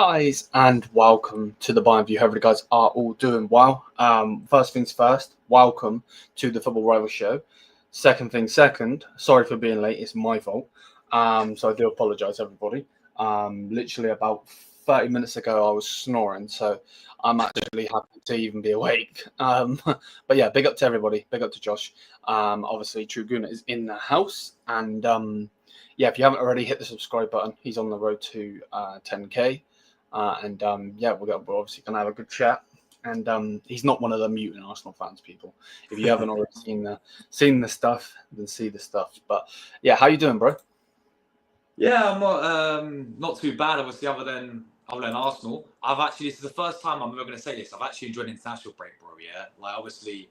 guys, and welcome to the Bayern View. Hope you guys are all doing well. First things first, welcome to the Football Rival Show. Second thing second, sorry for being late, it's my fault. So I do apologise, everybody. Literally about 30 minutes ago, I was snoring, so I'm actually happy to even be awake. But yeah, big up to everybody, big up to Josh. Obviously, True Guna is in the house, and yeah, if you haven't already, hit the subscribe button. He's on the road to 10K. Yeah, we're obviously going to have a good chat. And he's not one of the mutant Arsenal fans, people. If you haven't already seen the stuff, then see the stuff. But yeah, how you doing, bro? Yeah, I'm not too bad, obviously, other than Arsenal. This is the first time I'm ever going to say this. I've actually enjoyed an international break, bro. Yeah, like obviously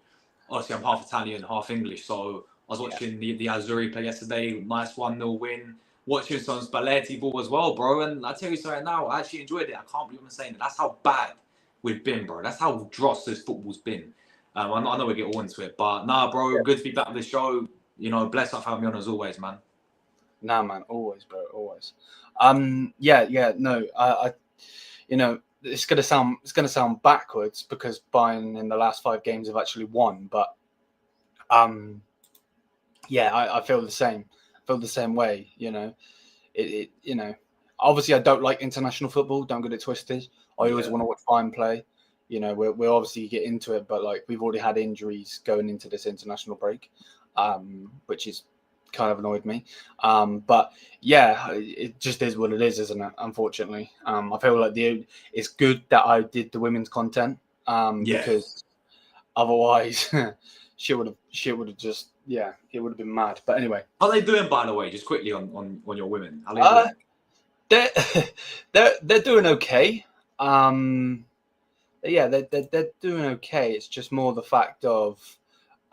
I'm half Italian, half English, so I was watching the Azzurri play yesterday. Nice 1-0 win. Watching some Spalletti ball as well, bro. And I tell you something now, I actually enjoyed it. I can't believe I'm saying it. That's how bad we've been, bro. That's how dross this football's been. I know we get all into it, but nah, bro. Good to be back on the show. You know, bless up for having me on as always, man. Nah, man, always, bro, always. No, I you know, it's gonna sound backwards because Bayern in the last 5 games have actually won, but yeah, I feel the same. I feel the same way. You know, you know, obviously I don't like international football. Don't get it twisted. I always want to watch Bayern play. You know, we'll obviously get into it, but like we've already had injuries going into this international break, which is kind of annoyed me. But yeah, it just is what it is, isn't it? Unfortunately, I feel like it's good that I did the women's content because otherwise she would have just it would have been mad. But anyway, how are they doing, by the way? Just quickly on your women. How are they doing? They're doing okay. Yeah, they're doing okay. It's just more the fact of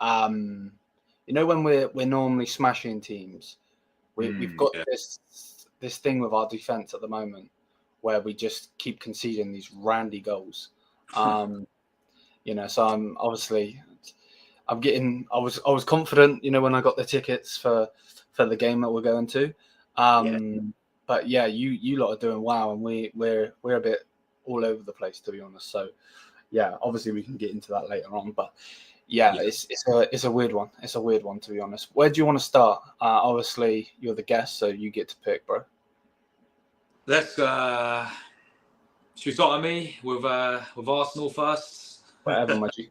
you know, when we're normally smashing teams, we've got this thing with our defense at the moment where we just keep conceding these randy goals. You know, so I was confident, you know, when I got the tickets for the game that we're going to. But yeah, you lot are doing well, and we're a bit all over the place, to be honest. So yeah, obviously we can get into that later on, but yeah. It's a weird one. It's a weird one, to be honest. Where do you want to start? Obviously you're the guest, so you get to pick, bro. Let's should we start with me with Arsenal first? Whatever, my G.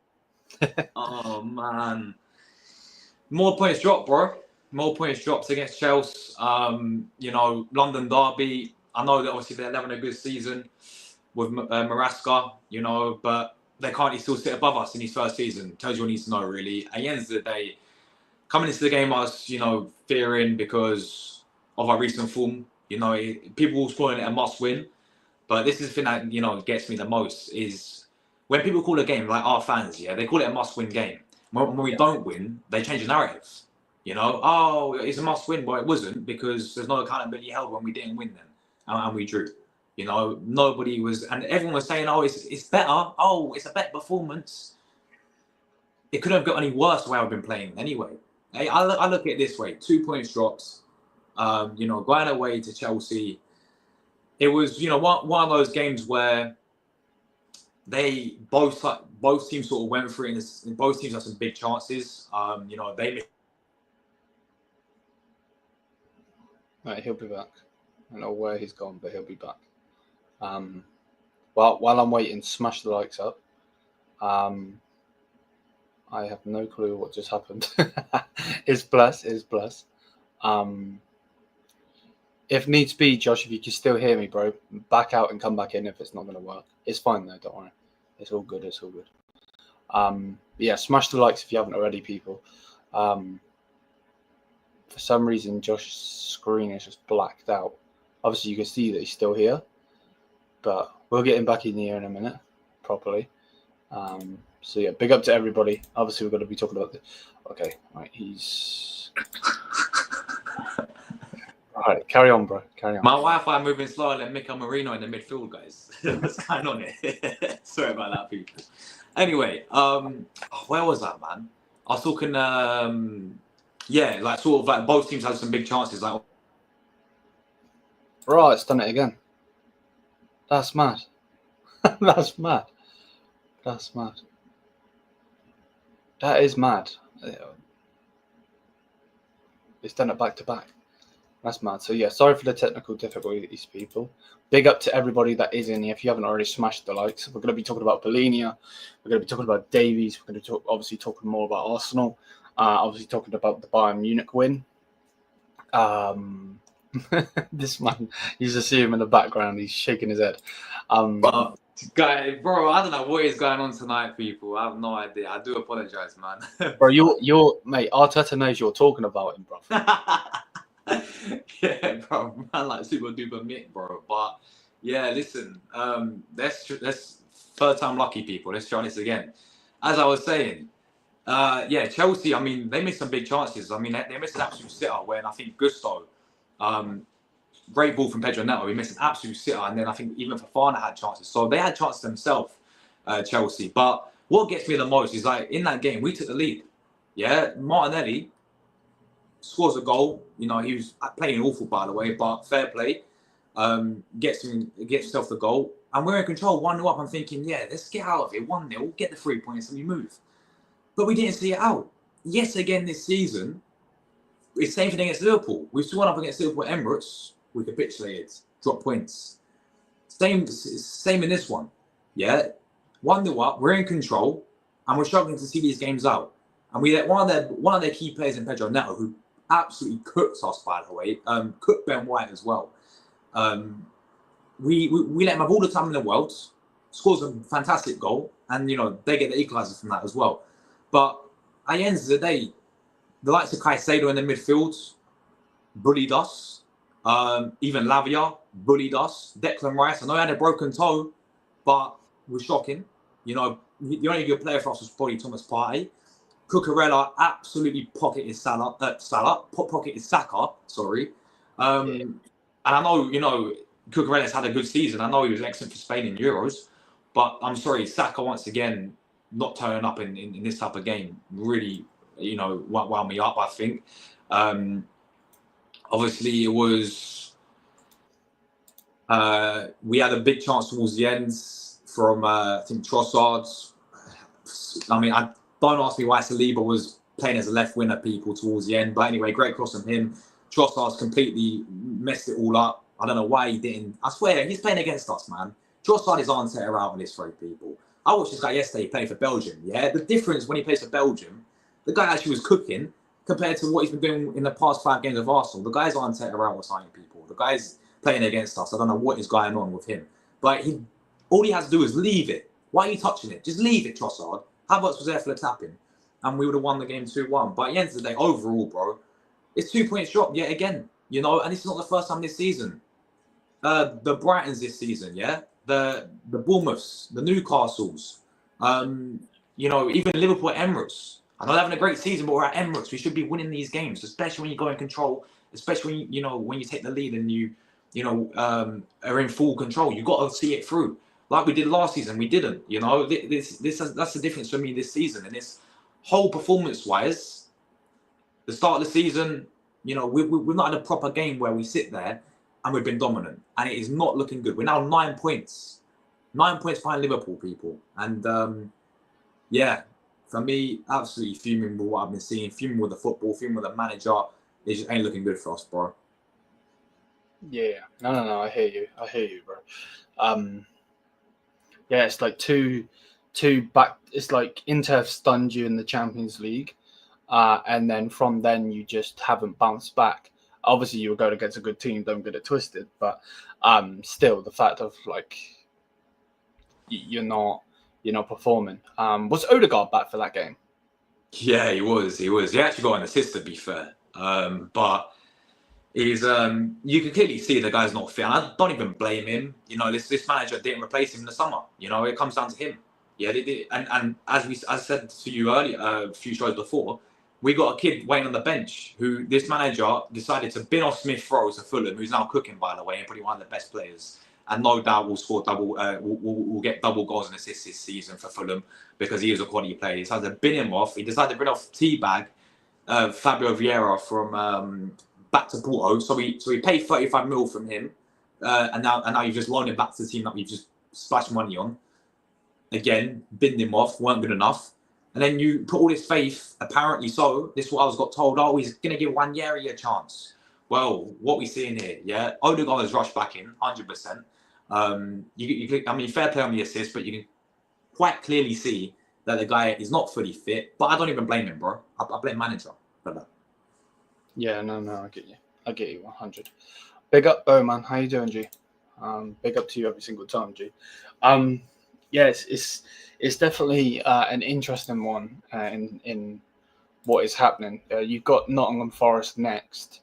Oh man, more points dropped, bro. More points dropped against Chelsea. You know, London derby. I know that obviously they're having a good season with Maresca, you know, but they can't still sit above us in his first season. Tells you what you need to know, really. At the end of the day, coming into the game, I was, you know, fearing because of our recent form. You know, people were calling it a must-win, but this is the thing that, you know, gets me the most is when people call a game, like our fans, they call it a must-win game. When we don't win, they change the narrative. You know, oh, it's a must-win. Well, it wasn't, because there's no accountability held when we didn't win then, and we drew. You know, nobody was, and everyone was saying, oh, it's better. Oh, it's a better performance. It couldn't have got any worse the way I've been playing anyway. I look at it this way: 2 points drops. You know, going away to Chelsea. It was, you know, one of those games where they both teams sort of went for it, and both teams had some big chances. You know, they. Right, he'll be back. I don't know where he's gone, but he'll be back. While I'm waiting, smash the likes up. I have no clue what just happened. It's bless. If needs be, Josh, if you can still hear me, bro, back out and come back in if it's not going to work. It's fine though, don't worry. It's all good. Yeah, smash the likes if you haven't already, people. For some reason, Josh's screen is just blacked out. Obviously, you can see that he's still here, but we'll get him back in here in a minute, properly. So yeah, big up to everybody. Obviously, we're going to be talking about this. Okay, right, he's... All right, carry on, bro. Carry on. My Wi-Fi moving slower than Mikel Marino in the midfield, guys. What's going on here? Sorry about that, people. Anyway, where was that, man? I was talking, like sort of like both teams had some big chances. Like, right, it's done it again. That's mad. That's mad. That's mad. That is mad. It's done it back to back. That's mad. So yeah, sorry for the technical difficulties, people. Big up to everybody that is in here. If you haven't already smashed the likes, we're going to be talking about Bolinia. We're going to be talking about Davies. We're going to obviously talking more about Arsenal. Obviously talking about the Bayern Munich win. This man, you just see him in the background. He's shaking his head. But guy, bro, I don't know what is going on tonight, people. I have no idea. I do apologize, man. Bro, you're mate. Arteta knows you're talking about him, bro. Yeah, bro, man, like super duper Mick, bro. But yeah, listen, let's third time lucky, people. Let's try this again. As I was saying, yeah, Chelsea. I mean, they missed some big chances. I mean, they missed an absolute sitter when I think Gusto, great ball from Pedro Neto. He missed an absolute sitter, and then I think even Fofana had chances. So they had chances themselves, Chelsea. But what gets me the most is like in that game we took the lead. Yeah, Martinelli scores a goal. You know, he was playing awful, by the way, but fair play. Gets himself the goal, and we're in control. 1-0 up. I'm thinking, yeah, let's get out of it. 1-0, get the 3 points, and we move. But we didn't see it out. Yes, again this season, it's the same thing against Liverpool. We've won up against Liverpool at Emirates. We capitulated, dropped points. Same in this one. Yeah, 1-0 up. We're in control, and we're struggling to see these games out. And we let one of their key players in Pedro Neto, who absolutely cooked us, by the way, cooked Ben White as well. We let him have all the time in the world, scores a fantastic goal, and you know they get the equaliser from that as well. But at the end of the day, the likes of Caicedo in the midfield bullied us. Even Lavia bullied us. Declan Rice, I know he had a broken toe, but it was shocking. You know, the only good player for us was probably Thomas Partey. Cucurella absolutely pocketed Saka. Sorry. And I know, you know, Cucurella's had a good season. I know he was excellent for Spain in Euros. But I'm sorry, Saka once again not turning up in this type of game really, you know, wound me up, I think. Obviously, it was... we had a big chance towards the end from, I think, Trossard. I mean, don't ask me why Saliba was playing as a left winger, people, towards the end. But anyway, great cross from him. Trossard's completely messed it all up. I don't know why he didn't. I swear, he's playing against us, man. Trossard is Arteta out on this road, people. I watched this guy yesterday play for Belgium, yeah? The difference when he plays for Belgium, the guy actually was cooking compared to what he's been doing in the past 5 games of Arsenal. The guy's Arteta out or signing, people. The guy's playing against us. I don't know what is going on with him. But all he has to do is leave it. Why are you touching it? Just leave it, Trossard. Havertz was there for the tapping, and we would have won the game 2-1. But at the end of the day, overall, bro, it's 2 points drop yet again, you know, and it's not the first time this season. The Brightons this season, yeah, the Bournemouths, the Newcastles, you know, even Liverpool at Emirates. I know they're having a great season, but we're at Emirates. We should be winning these games, especially when you go in control, especially when, you know, when you take the lead and you know, are in full control. You got to see it through. Like we did last season, we didn't. You know, that's the difference for me this season. And this whole performance-wise, the start of the season, you know, we've not had a proper game where we sit there and we've been dominant. And it is not looking good. We're now 9 points. 9 points behind Liverpool, people. And, yeah, for me, absolutely fuming with what I've been seeing, fuming with the football, fuming with the manager. It just ain't looking good for us, bro. Yeah. No. I hear you, bro. Yeah, it's like two back. It's like Inter have stunned you in the Champions League, and then from then you just haven't bounced back. Obviously, you were going against a good team. Don't get it twisted, but still, the fact of like you're not performing. Was Odegaard back for that game? Yeah, he was. He actually got an assist, to be fair, but. Is you can clearly see the guy's not fit. And I don't even blame him. You know, this manager didn't replace him in the summer. You know, it comes down to him. Yeah, and as I said to you earlier, a few shows before, we got a kid waiting on the bench who this manager decided to bin off Smith Rowe to Fulham, who's now cooking, by the way, and probably one of the best players. And no doubt will score double, will get double goals and assists this season for Fulham because he is a quality player. He decided to bin him off. He decided to bin off Teabag, Fabio Vieira from. Back to Porto, so we paid 35 mil from him and now you've just loaned him back to the team that we've just splashed money on. Again, binned him off, weren't good enough. And then you put all this faith, apparently so, this is what I was got told, oh, he's going to give Wanyeri a chance. Well, what we seeing here, yeah, Odegaard has rushed back in, 100%. I mean, fair play on the assist, but you can quite clearly see that the guy is not fully fit. But I don't even blame him, bro. I blame manager for that. Yeah, no, I get you. I get you 100. Big up, man. How you doing, G? Big up to you every single time, G. Yes, it's definitely an interesting one in what is happening. You've got Nottingham Forest next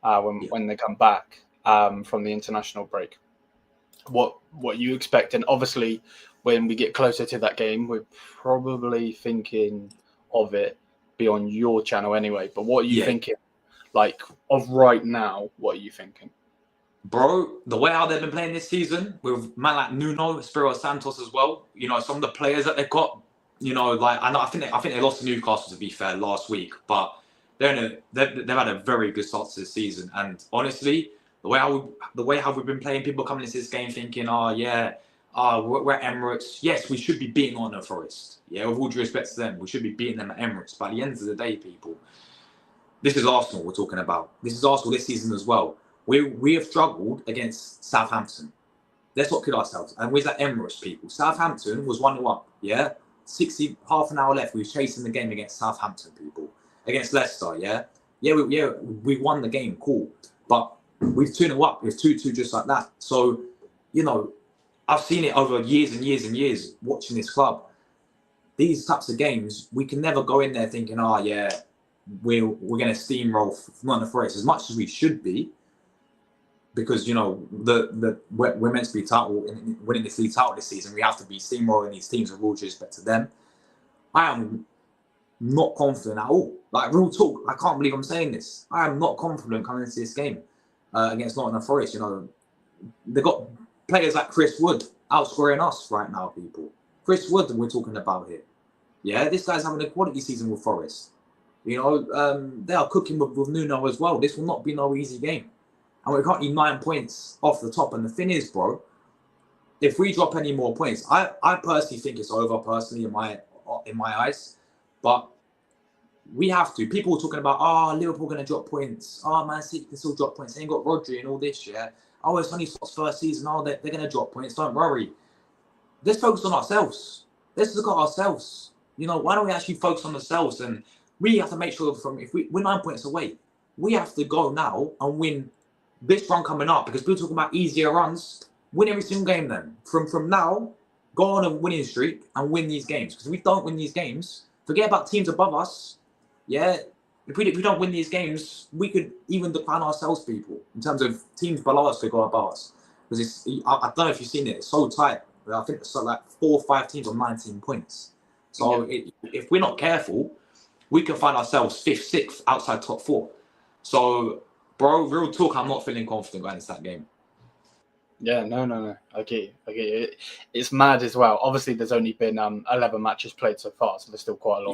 when they come back from the international break. What you expect? And obviously, when we get closer to that game, we're probably thinking of it be on your channel anyway. But what are you thinking? Like, of right now, what are you thinking? Bro, the way how they've been playing this season with man like Nuno, Espirito Santos as well, you know, some of the players that they've got, you know, like I think they lost to Newcastle, to be fair, last week, but they've had a very good start to the season. And honestly, the way how we've been playing, people coming into this game thinking, we're at Emirates. Yes, we should be beating Nottingham Forest. Yeah, with all due respect to them, we should be beating them at Emirates. But at the end of the day, people, this is Arsenal we're talking about. This is Arsenal this season as well. We have struggled against Southampton. Let's not kid ourselves. And where's that Emirates, people? Southampton was 1-0 up, yeah? Half an hour left. We were chasing the game against Southampton, people. Against Leicester, yeah? We won the game, cool. But we've 2-0 up. We've 2-2 just like that. So, you know, I've seen it over years and years and years watching this club. These types of games, we can never go in there thinking, we're going to steamroll Nottingham Forest as much as we should be. Because, you know, we're meant to be winning this league title this season. We have to be steamrolling these teams with all due respect to them. I am not confident at all. Like, real talk, I can't believe I'm saying this. I am not confident coming into this game against Nottingham Forest. You know, they've got players like Chris Wood outscoring us right now, people. Chris Wood, we're talking about here. Yeah, this guy's having a quality season with Forest. You know, they are cooking with Nuno as well. This will not be no easy game. And we're currently 9 points off the top. And the thing is, bro, if we drop any more points, I personally think it's over, personally, in my eyes. But we have to. People are talking about, Liverpool going to drop points. Man City can still drop points. They ain't got Rodri and all this, yeah. It's only Scott's first season. They're going to drop points. Don't worry. Let's focus on ourselves. Let's look at ourselves. You know, why don't we actually focus on ourselves? And we have to make sure if we're 9 points away, we have to go now and win this run coming up, because people talking about easier runs. Win every single game then. From now, go on a winning streak and win these games. Because if we don't win these games, forget about teams above us. Yeah, if we don't win these games, we could even decline ourselves, people, in terms of teams below us to go above us. Because I don't know if you've seen it. It's so tight. I think it's like 4 or 5 teams on 19 points. So if we're not careful, we can find ourselves 5th, 6th outside top 4. So, bro, real talk, I'm not feeling confident going into that game. Yeah, no. I get you. It's mad as well. Obviously, there's only been 11 matches played so far, so there's still quite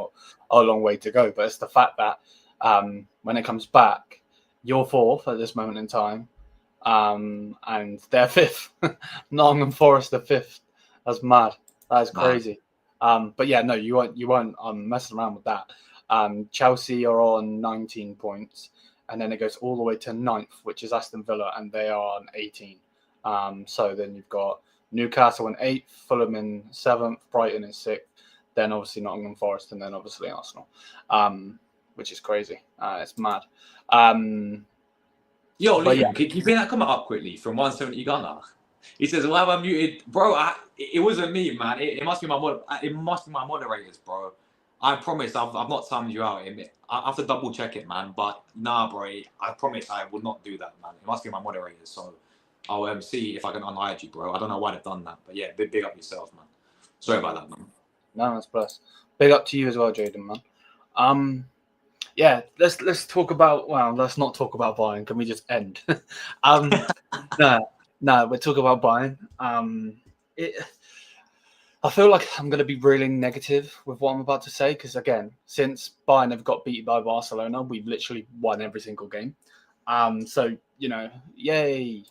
a long way to go. But it's the fact that when it comes back, you're 4th at this moment in time, and they're 5th. Nottingham Forest are 5th. That's mad. That is crazy. But yeah, no, you won't messing around with that. Chelsea are on 19 points, and then it goes all the way to 9th, which is Aston Villa, and they are on 18. So then you've got Newcastle in 8th, Fulham in 7th, Brighton in 6th, then obviously Nottingham Forest, and then obviously Arsenal, which is crazy. It's mad. Yo, Liam, can you bring that comment up quickly from 170 Ghana? He says, "Why am I muted, bro? It wasn't me, man. It must be my moderators, bro. I promise I've not timed you out. I have to double check it, man. But nah, bro. I promise I will not do that, man. It must be my moderators. So I'll see if I can unhide you, bro. I don't know why they've done that, but yeah, big up yourself, man. Sorry about that, man. No, that's blessed. Big up to you as well, Jaden, man. Yeah, let's talk about. Well, let's not talk about Bayern. Can we just end? No, we're talking about Bayern. I feel like I'm going to be really negative with what I'm about to say, because again, since Bayern have got beat by Barcelona, we've literally won every single game. So, yay,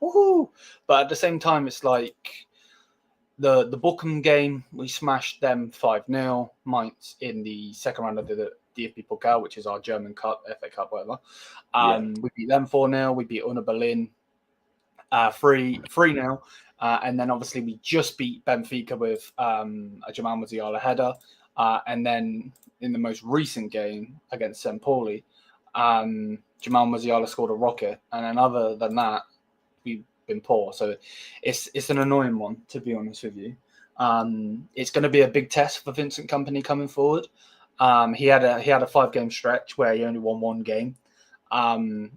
woohoo. But at the same time, it's like the Bochum game, we smashed them 5-0. Mainz in the second round of the DFB Pokal, which is our German Cup, FA Cup, whatever. We beat them 4-0. We beat Union Berlin 3-0. And then obviously we just beat Benfica with a Jamal Musiala header. And then in the most recent game against St. Pauli, Jamal Musiala scored a rocket. And then other than that, we've been poor. So it's an annoying one, to be honest with you. It's going to be a big test for Vincent Kompany coming forward. He had a 5-game stretch where he only won one game in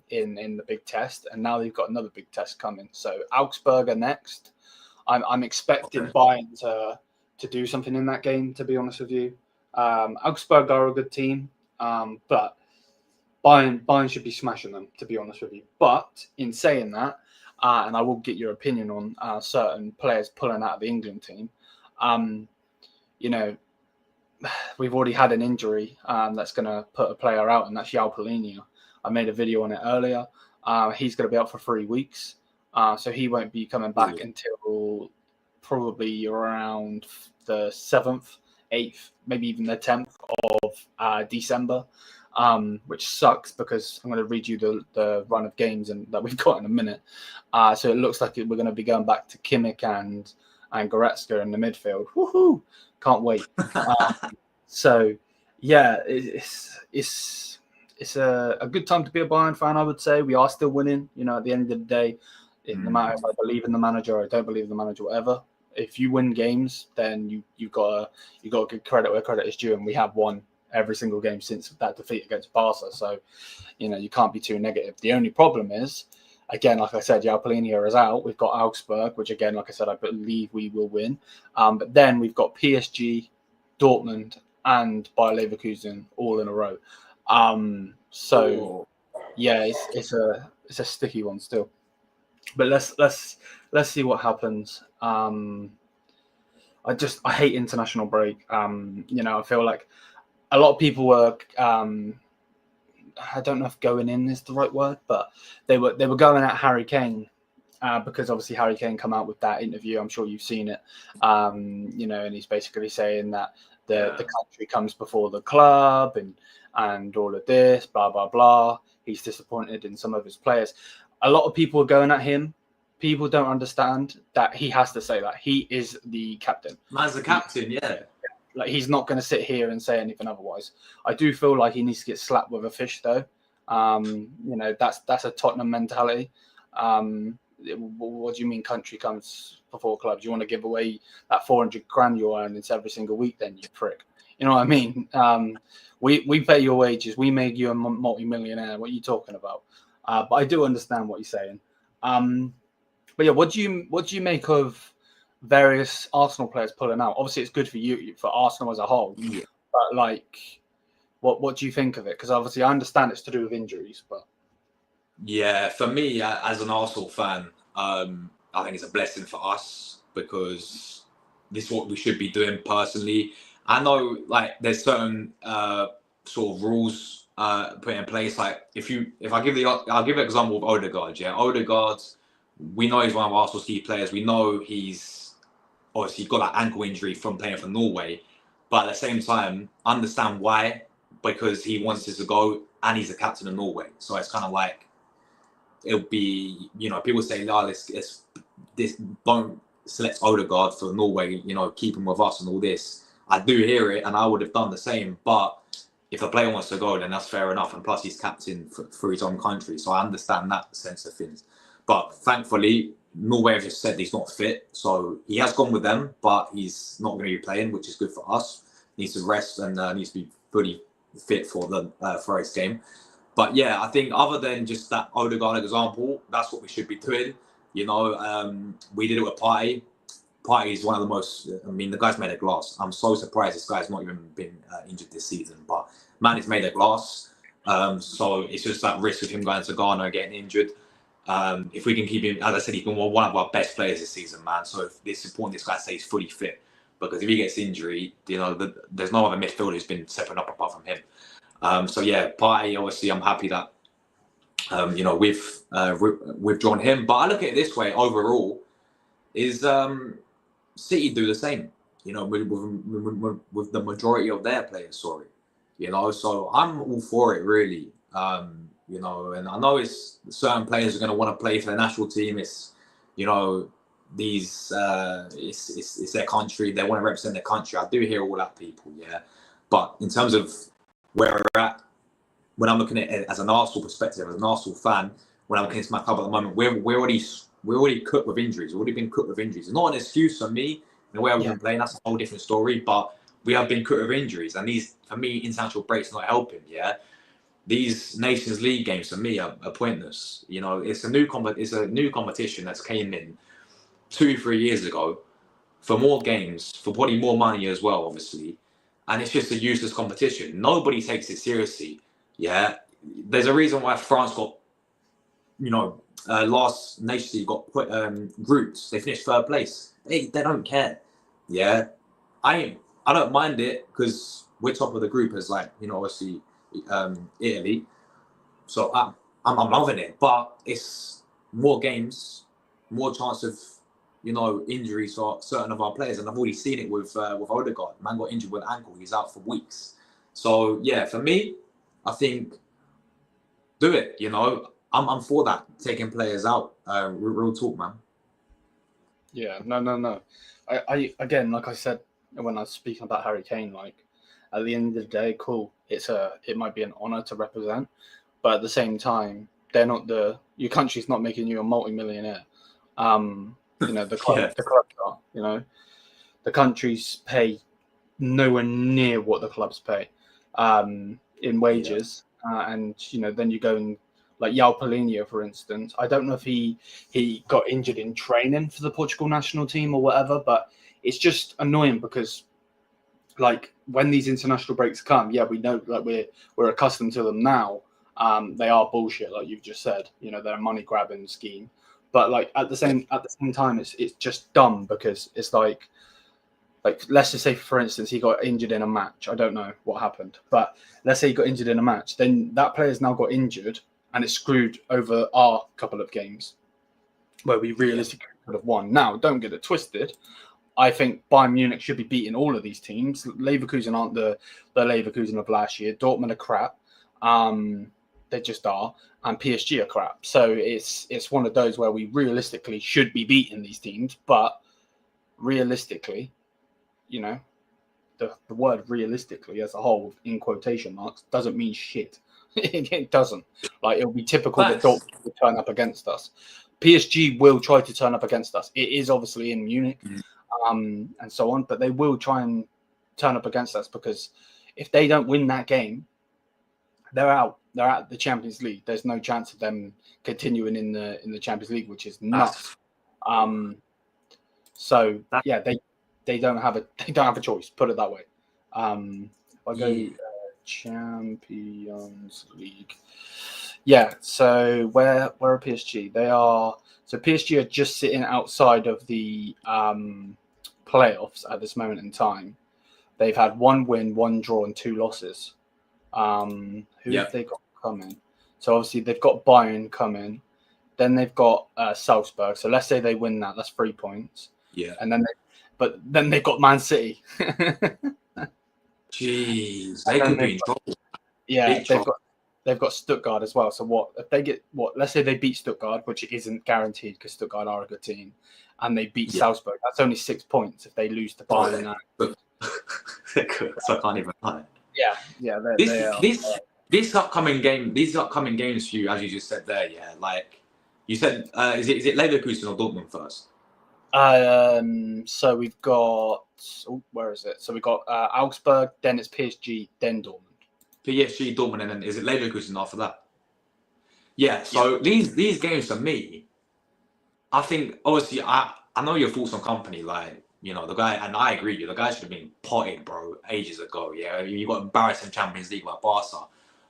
the big test, and now they've got another big test coming. So Augsburg are next. I'm expecting Bayern to do something in that game, to be honest with you. Augsburg are a good team, but Bayern should be smashing them, to be honest with you. But in saying that, and I will get your opinion on certain players pulling out of the England team, we've already had an injury that's going to put a player out, and that's João Palhinha. I made a video on it earlier. He's going to be out for 3 weeks, so he won't be coming back until probably around the 7th, 8th, maybe even the 10th of December, which sucks because I'm going to read you the run of games that we've got in a minute. So it looks like we're going to be going back to Kimmich and Goretzka in the midfield. Woohoo! Can't wait. So yeah, it's a good time to be a Bayern fan, I would say. We are still winning, at the end of the day. No matter if I believe in the manager or I don't believe in the manager, whatever. If you win games, then you got to give credit where credit is due, and we have won every single game since that defeat against Barca. So, you can't be too negative. The only problem is, again, like I said, João Palhinha is out. We've got Augsburg, which again, like I said, I believe we will win. But then we've got PSG, Dortmund, and Bayer Leverkusen all in a row. Yeah, it's a sticky one still. But let's see what happens. I hate international break. I feel like a lot of people were I don't know if going in is the right word, but they were going at Harry Kane because obviously Harry Kane come out with that interview. I'm sure you've seen it. And he's basically saying that the country comes before the club and all of this, blah blah blah. He's disappointed in some of his players. A lot of people are going at him. People don't understand that he has to say that. He is the captain. Man's the captain, yeah. Like, he's not going to sit here and say anything otherwise. I do feel like he needs to get slapped with a fish, though. That's a Tottenham mentality. What do you mean country comes before clubs? You want to give away that 400 grand you're earning every single week, then, you prick. You know what I mean? We pay your wages. We make you a multi-millionaire. What are you talking about? But I do understand what you're saying. But yeah, what do you make of various Arsenal players pulling out? Obviously, it's good for you, for Arsenal as a whole. Yeah. But like, what do you think of it? Because obviously, I understand it's to do with injuries, but yeah, for me as an Arsenal fan, I think it's a blessing for us because this is what we should be doing personally. I know, like, there's certain sort of rules put in place. Like, I'll give an example of Odegaard. Yeah, Odegaard, we know he's one of Arsenal's key players. We know he's obviously got that ankle injury from playing for Norway, but at the same time, understand why, because he wants us to go and he's the captain of Norway. So it's kind of like, it'll be, people say, no, let's don't select Odegaard for Norway, keep him with us and all this. I do hear it, and I would have done the same. But if a player wants to go, then that's fair enough. And plus, he's captain for his own country, so I understand that sense of things. But thankfully, Norway have just said he's not fit, so he has gone with them, but he's not going to be playing, which is good for us. He needs to rest and needs to be fully fit for his game. But yeah, I think other than just that Odegaard example, that's what we should be doing. We did it with Partey. Partey is one of the most. The guy's made of glass. I'm so surprised this guy's not even been injured this season. But man, he's made of glass. So it's just that risk of him going to Ghana and getting injured. If we can keep him, as I said, he's been one of our best players this season, man. So it's important this guy stays fully fit, because if he gets injury, there's no other midfielder who's been stepping up apart from him. So yeah, Partey, obviously, I'm happy that we've withdrawn him. But I look at it this way overall: is City do the same? With the majority of their players. Sorry, So I'm all for it, really. And I know it's certain players are going to want to play for the national team. It's these it's their country. They want to represent their country. I do hear all that, people. Yeah, but in terms of where we're at, when I'm looking at it as an Arsenal perspective, as an Arsenal fan, when I'm looking at my club at the moment, we're already cooked with injuries. We've already been cooked with injuries. It's not an excuse for me in the way I've been playing. That's a whole different story. But we have been cooked with injuries, and these, for me, international breaks not helping. Yeah, these Nations League games for me are pointless. It's a new competition that's came in 2-3 years ago for more games, for probably more money as well, obviously. And it's just a useless competition. Nobody takes it seriously. Yeah, there's a reason why France got, last Nations League got put groups. They finished third place. They don't care. Yeah, I don't mind it because we're top of the group as obviously Italy. So I'm loving it. But it's more games, more chance of injuries for certain of our players, and I've already seen it with Odegaard. Man got injured with an ankle; he's out for weeks. So yeah, for me, I think do it. I'm for that, taking players out. Real talk, man. Yeah, no. I again, like I said when I was speaking about Harry Kane, like at the end of the day, cool. It might be an honor to represent, but at the same time, they're not your country's not making you a multi-millionaire. The clubs are. The countries pay nowhere near what the clubs pay in wages, and then you go and like João Palhinha, for instance. I don't know if he got injured in training for the Portugal national team or whatever, but it's just annoying because like when these international breaks come, we know like we're accustomed to them now. They are bullshit, like you've just said. They're a money grabbing scheme. But like at the same time, it's just dumb because it's like let's just say, for instance, he got injured in a match. I don't know what happened, but let's say he got injured in a match. Then that player's now got injured, and it's screwed over our couple of games where we realistically could have won. Now, don't get it twisted. I think Bayern Munich should be beating all of these teams. Leverkusen aren't the Leverkusen of last year. Dortmund are crap. They just are, and PSG are crap. So it's one of those where we realistically should be beating these teams, but realistically, the word realistically as a whole, in quotation marks, doesn't mean shit. It doesn't. Like it'll be typical that Dortmund will turn up against us. PSG will try to turn up against us. It is obviously in Munich, and so on, but they will try and turn up against us because if they don't win that game, they're out. They're out of the Champions League. There's no chance of them continuing in the Champions League, which is nuts. So yeah, they don't have a choice. Put it that way. I go Champions League. Yeah. So where are PSG? PSG are just sitting outside of the playoffs at this moment in time. They've had 1 win, 1 draw, and 2 losses. Who have they got coming? So obviously they've got Bayern coming. Then they've got Salzburg. So let's say they win that. That's 3 points. Yeah. And then they've got Man City. Jeez, they could be in trouble. Yeah, they've got Stuttgart as well. So what if they get let's say they beat Stuttgart, which isn't guaranteed because Stuttgart are a good team, and they beat Salzburg. That's only 6 points if they lose to Bayern. So I can't even lie. Yeah. These upcoming games for you, as you just said there, like you said, is it Leverkusen or Dortmund first? So we've got where is it? So we've got Augsburg, then it's PSG, then Dortmund. PSG, Dortmund, and then is it Leverkusen after that? Yeah. So these games for me, I think obviously I know your thoughts on Company, like. The guy, and I agree with you, the guy should have been potted, bro, ages ago. Yeah, you got embarrassing Champions League like Barca.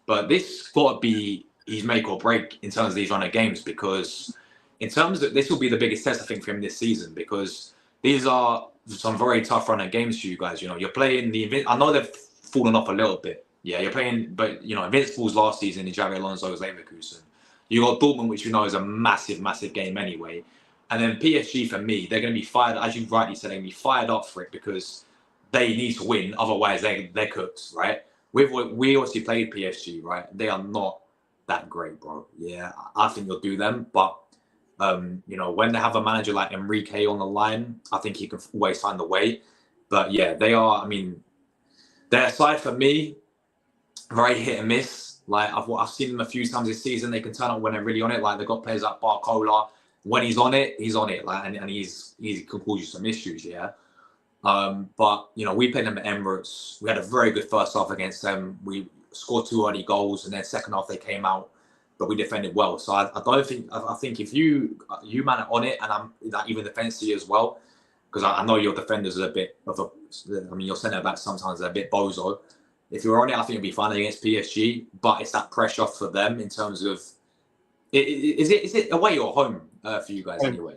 But this got to be his make or break in terms of these run of games because in terms of this will be the biggest test, I think, for him this season because these are some very tough run of games for you guys. You're playing I know they've fallen off a little bit. Yeah, you're playing, but Invincibles last season in Xabi Alonso's Leverkusen. You got Dortmund, which you know is a massive, massive game anyway. And then PSG, for me, they're going to be fired, as you rightly said, they're going to be fired up for it because they need to win. Otherwise, they're cooked, right? We obviously played PSG, right? They are not that great, bro. Yeah, I think you'll do them. But, you know, when they have a manager like Enrique on the line, I think he can always find the way. But, yeah, they are, I mean, their side for me, very hit and miss. Like, I've seen them a few times this season. They can turn up when they're really on it. Like, they've got players like Barcola. When he's on it, he's on it. Like, and he can cause you some issues, yeah. But, you know, we played them at Emirates. We had a very good first half against them. We scored 2 early goals, and then second half they came out, but we defended well. So I think if you man are on it, and I'm like, even defensively as well, because I know your defenders are a bit of a, I mean, your centre backs sometimes are a bit bozo. If you're on it, I think you'll be fine against PSG, but it's that pressure for them in terms of, is it away or home for you guys anyway?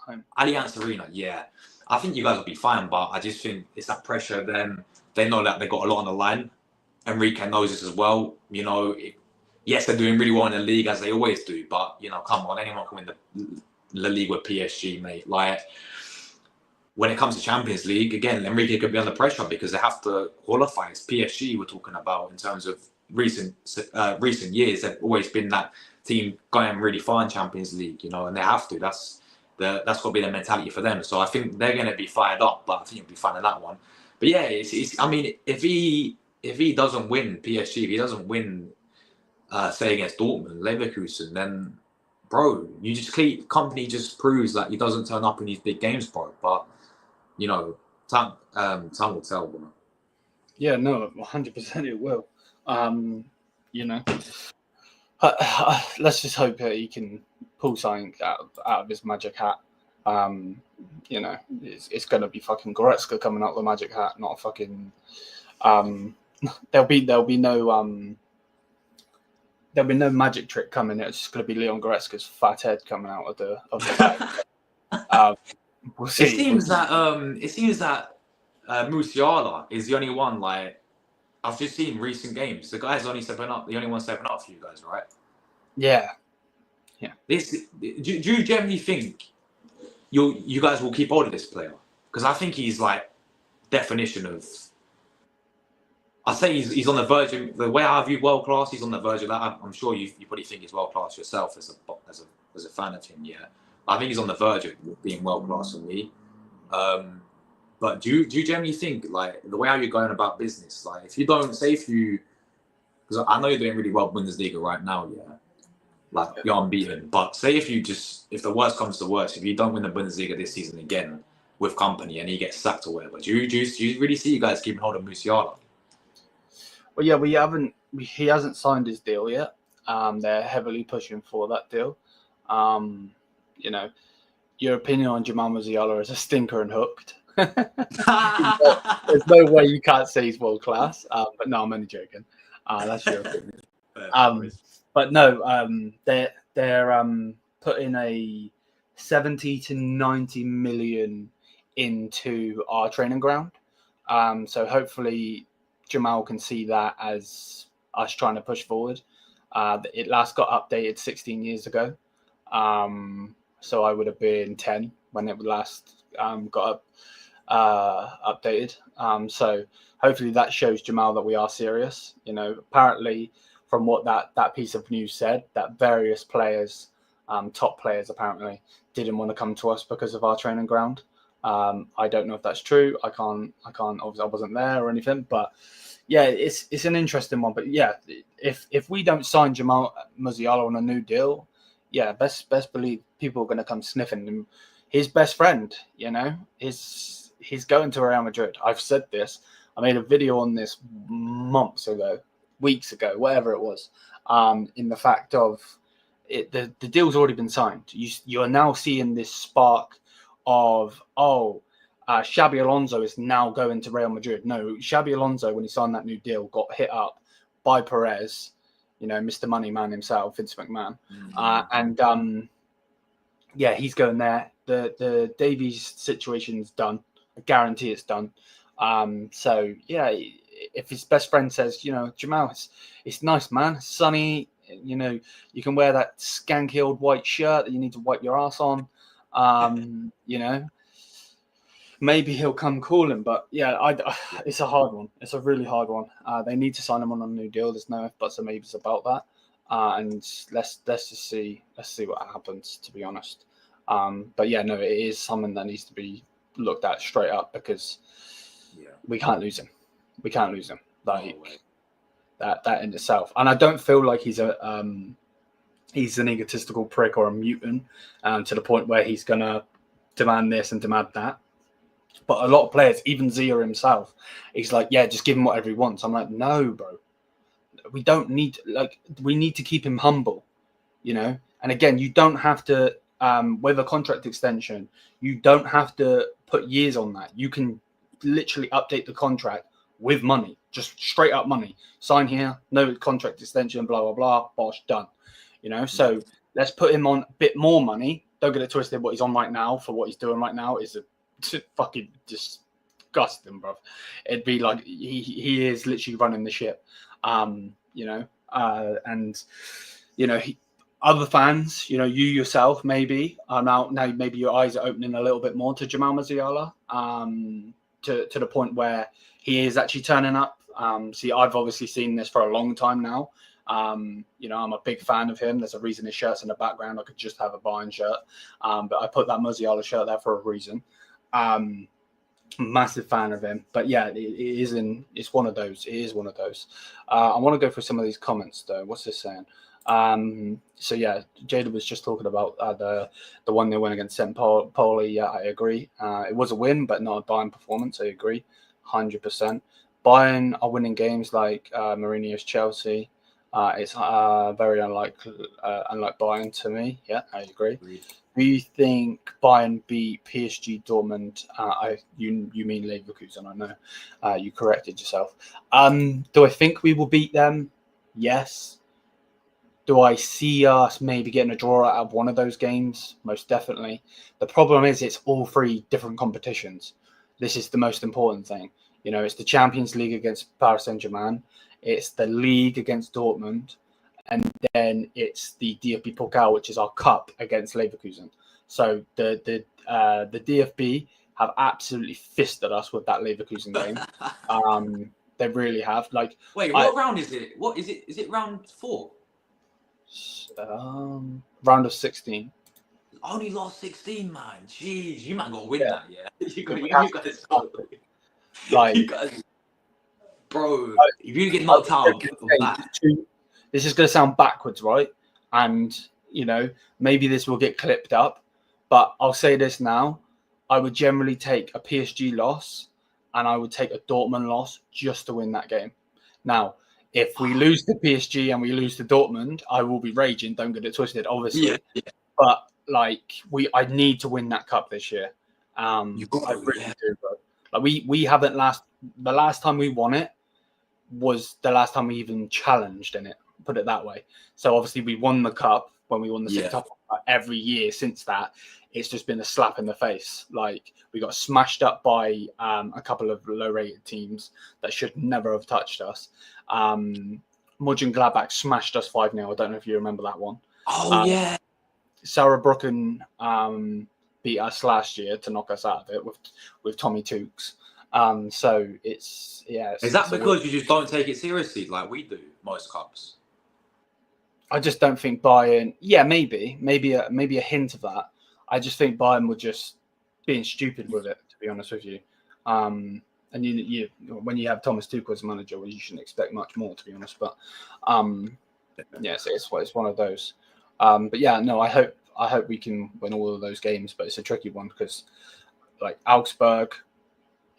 Home. Allianz Arena, yeah. I think you guys will be fine, but I just think it's that pressure. Then they know that they got a lot on the line. Enrique knows this as well. You know, yes, they're doing really well in the league as they always do, but you know, come on, anyone can win the La Liga with PSG, mate. Like when it comes to Champions League, again, Enrique could be under pressure because they have to qualify. It's PSG we're talking about in terms of recent years. They've always been that team going really far in Champions League, you know, and they have to. That's got to be the mentality for them. So I think they're going to be fired up, but I think he'll be fine in that one. But yeah, it's I mean, if he doesn't win PSG, if he doesn't win, say against Dortmund, Leverkusen, then bro, company just proves that he doesn't turn up in these big games, bro. But you know, time will tell, bro. Yeah, no, 100% it will. You know, let's just hope that he can pull something out of his magic hat. You know, it's going to be fucking Goretzka coming out of the magic hat, not a fucking. There'll be no magic trick coming. It's just going to be Leon Goretzka's fat head coming out of the bag. We'll see. It seems that Musiala is the only one. Like I've just seen recent games. The guy's only stepping up. The only one stepping up for you guys, right? Yeah. Do you generally think you guys will keep hold of this player? Because I think he's like definition of. I say he's on the verge of the way I view world class. He's on the verge of that. I'm sure you probably think he's world class yourself as a fan of him. Yeah, I think he's on the verge of being world class for me. But do you generally think like the way how you're going about business? Like if you don't say because I know you're doing really well Bundesliga right now. Yeah. Like you're unbeaten, but say if the worst comes to worst, if you don't win the Bundesliga this season again with company and he gets sacked or whatever, do you really see you guys keeping hold of Musiala? Well, yeah, he hasn't signed his deal yet. They're heavily pushing for that deal. You know, your opinion on Jamal Musiala is a stinker and hooked. There's no way you can't say he's world class. But no, I'm only joking. That's your opinion. But no, they're putting a 70 to 90 million into our training ground. So hopefully Jamal can see that as us trying to push forward. It last got updated 16 years ago. So I would have been 10 when it last got updated. So hopefully that shows Jamal that we are serious. You know, apparently from what that piece of news said, that various players, top players apparently, didn't want to come to us because of our training ground. I don't know if that's true. I can't. Obviously, I wasn't there or anything. But yeah, it's an interesting one. But yeah, if we don't sign Jamal Musiala on a new deal, yeah, best believe people are going to come sniffing him. His best friend, you know, he's going to Real Madrid. I've said this. I made a video on this weeks ago, whatever it was, in the fact of it, the deal's already been signed. You are now seeing this spark of, Xabi Alonso is now going to Real Madrid. No, Xabi Alonso, when he signed that new deal, got hit up by Perez, you know, Mr. Money Man himself, Vince McMahon. Yeah, he's going there. The Davies situation's done. I guarantee it's done. So, yeah, if his best friend says, you know, Jamal, it's nice, man. It's sunny. You know, you can wear that skanky old white shirt that you need to wipe your ass on. You know, maybe he'll come calling, but yeah, it's a hard one. It's a really hard one. They need to sign him on a new deal. There's no if buts or maybes about that. And let's just see what happens. To be honest, but yeah, no, it is something that needs to be looked at straight up because we can't lose him. We can't lose him. Like that in itself. And I don't feel like he's an egotistical prick or a mutant to the point where he's gonna demand this and demand that. But a lot of players, even Zia himself, he's like, yeah, just give him whatever he wants. I'm like, no, bro. We don't need we need to keep him humble, you know. And again, you don't have to with a contract extension, you don't have to put years on that. You can literally update the contract with money, just straight up money. Sign here, no contract extension, blah blah blah, bosh, done. You know, so let's put him on a bit more money. Don't get it twisted. What he's on right now for what he's doing right now is fucking disgusting, bro. It'd be like he is literally running the ship. You know, and you know, other fans, you know, you yourself maybe are now maybe your eyes are opening a little bit more to Jamal Musiala, to the point where he is actually turning up. See, I've obviously seen this for a long time now. You know, I'm a big fan of him. There's a reason his shirt's in the background. I could just have a Bayern shirt, but I put that Musiala shirt there for a reason. Massive fan of him, but yeah, it's one of those. It is one of those. I want to go through some of these comments though. What's this saying? So yeah, Jada was just talking about the 1-0 win against St. Pauli. Yeah, I agree. It was a win, but not a Bayern performance. I agree, 100%. Bayern are winning games like Mourinho's Chelsea. It's very unlike Bayern to me. Yeah, I agree. Agreed. Do you think Bayern beat PSG Dortmund? You mean Leverkusen? I know. You corrected yourself. Do I think we will beat them? Yes. Do I see us maybe getting a draw out of one of those games? Most definitely. The problem is it's all three different competitions. This is the most important thing. You know, it's the Champions League against Paris Saint-Germain. It's the league against Dortmund. And then it's the DFB Pokal, which is our cup against Leverkusen. So the DFB have absolutely fisted us with that Leverkusen game. They really have. Like, wait, what round is it? What is it? Is it round 4? Round of 16. Only lost 16, man. Jeez, you might got to win that, yeah. You got to like, you guys, bro. If you get knocked out of that. This is going to sound backwards, right? And, you know, maybe this will get clipped up, but I'll say this now. I would generally take a PSG loss and I would take a Dortmund loss just to win that game. Now, if we lose to PSG and we lose to Dortmund, I will be raging. Don't get it twisted, obviously. Yeah. But, like, I need to win that cup this year. I really do, bro. Like, we haven't the last time we won it was the last time we even challenged in it. Put it that way. So obviously we won the cup when we won the sixth cup. Every year since that, it's just been a slap in the face. Like, we got smashed up by a couple of low-rated teams that should never have touched us. Mönchengladbach smashed us 5-0. I don't know if you remember that one. Oh yeah. Saarbrücken beat us last year to knock us out of it with Tommy Tukes. So it's Is that because you just don't take it seriously like we do most cups? I just don't think Bayern. Yeah, maybe a hint of that. I just think Bayern were just being stupid with it, to be honest with you. And you when you have Thomas Tuchel as manager, well, you shouldn't expect much more, to be honest. But yeah, so it's one of those. But yeah, no, I hope we can win all of those games, but it's a tricky one because, like, Augsburg,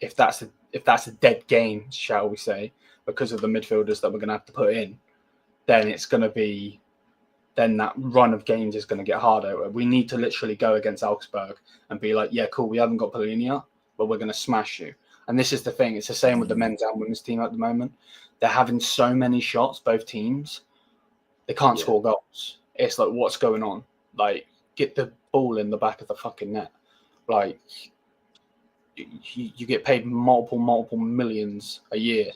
if that's a dead game, shall we say, because of the midfielders that we're going to have to put in, then that run of games is going to get harder. We need to literally go against Augsburg and be like, yeah, cool, we haven't got Polina, but we're going to smash you. And this is the thing. It's the same with the men's and women's team at the moment. They're having so many shots, both teams. They can't score goals. It's like, what's going on? Like, get the ball in the back of the fucking net. Like, you get paid multiple millions a year.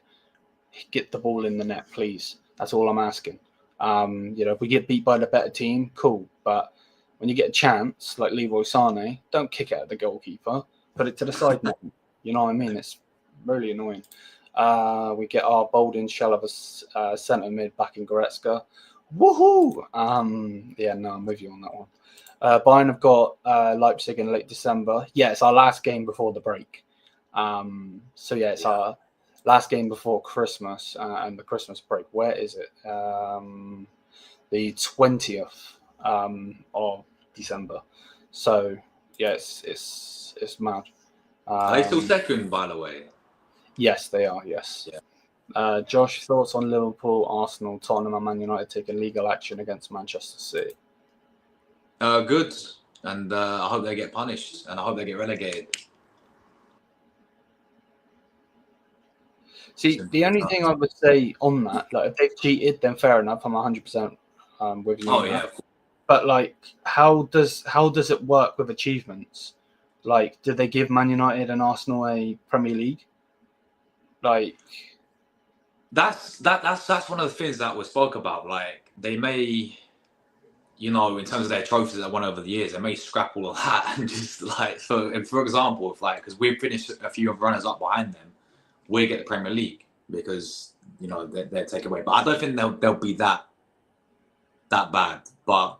Get the ball in the net, please. That's all I'm asking. If we get beat by the better team, cool. But when you get a chance, like Leroy Sané, don't kick it at the goalkeeper. Put it to the side net. You know what I mean? It's really annoying. We get our Bolden shell of a centre mid back in Goretzka. Woohoo! I'm with you on that one. Bayern have got Leipzig in late December. Yeah, it's our last game before the break. It's our last game before Christmas and the Christmas break. Where is it? The 20th of December. So yeah, it's mad. Are they still second, by the way? Yes, they are. Yes. Yeah. Josh, thoughts on Liverpool, Arsenal, Tottenham, and Man United taking legal action against Manchester City? Good, and I hope they get punished, and I hope they get relegated. See, the only thing I would say on that, like if they've cheated, then fair enough. I'm 100% with you. Oh yeah. But like, how does it work with achievements? Like, did they give Man United and Arsenal a Premier League? Like, that's one of the things that we spoke about. Like, they may, in terms of their trophies that won over the years, they may scrap all of that and just like, for example, because we've finished a few runners up behind them, we get the Premier League because they're taken away. But I don't think they'll be that bad. But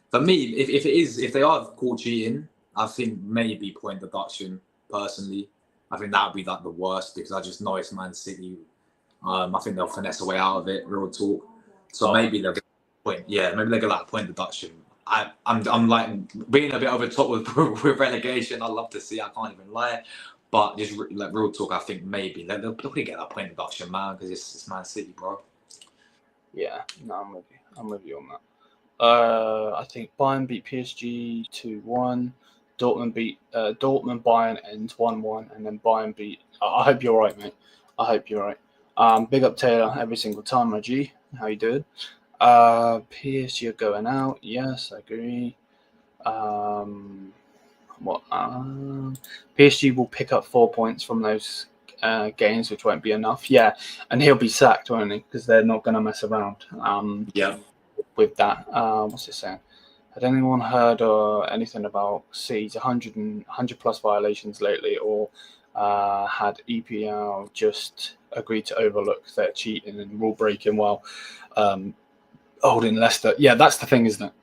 for me, if they are caught cheating, I think maybe point deduction. Personally, I think that would be like the worst because I just know it's Man City. I think they'll finesse a way out of it. Real talk. So maybe they'll get point. Yeah, maybe they get like point deduction. I'm like being a bit over the top with relegation. I love to see. I can't even lie. But just like real talk, I think maybe they'll probably get that point deduction, man, because it's Man City, bro. Yeah, no, I'm with you on that. I think Bayern beat PSG 2-1. Dortmund beat Bayern ends 1-1, and then Bayern beat. I hope you're right, mate. I hope you're right. Big up Taylor every single time, my G. How you doing? PSG are going out. Yes, I agree. PSG will pick up 4 points from those games, which won't be enough. Yeah, and he'll be sacked, won't he? Because they're not going to mess around. With that, what's it saying? Had anyone heard anything about City's 100 plus violations lately, or had EPL just agreed to overlook their cheating and rule breaking while holding Leicester? Yeah, that's the thing, isn't it?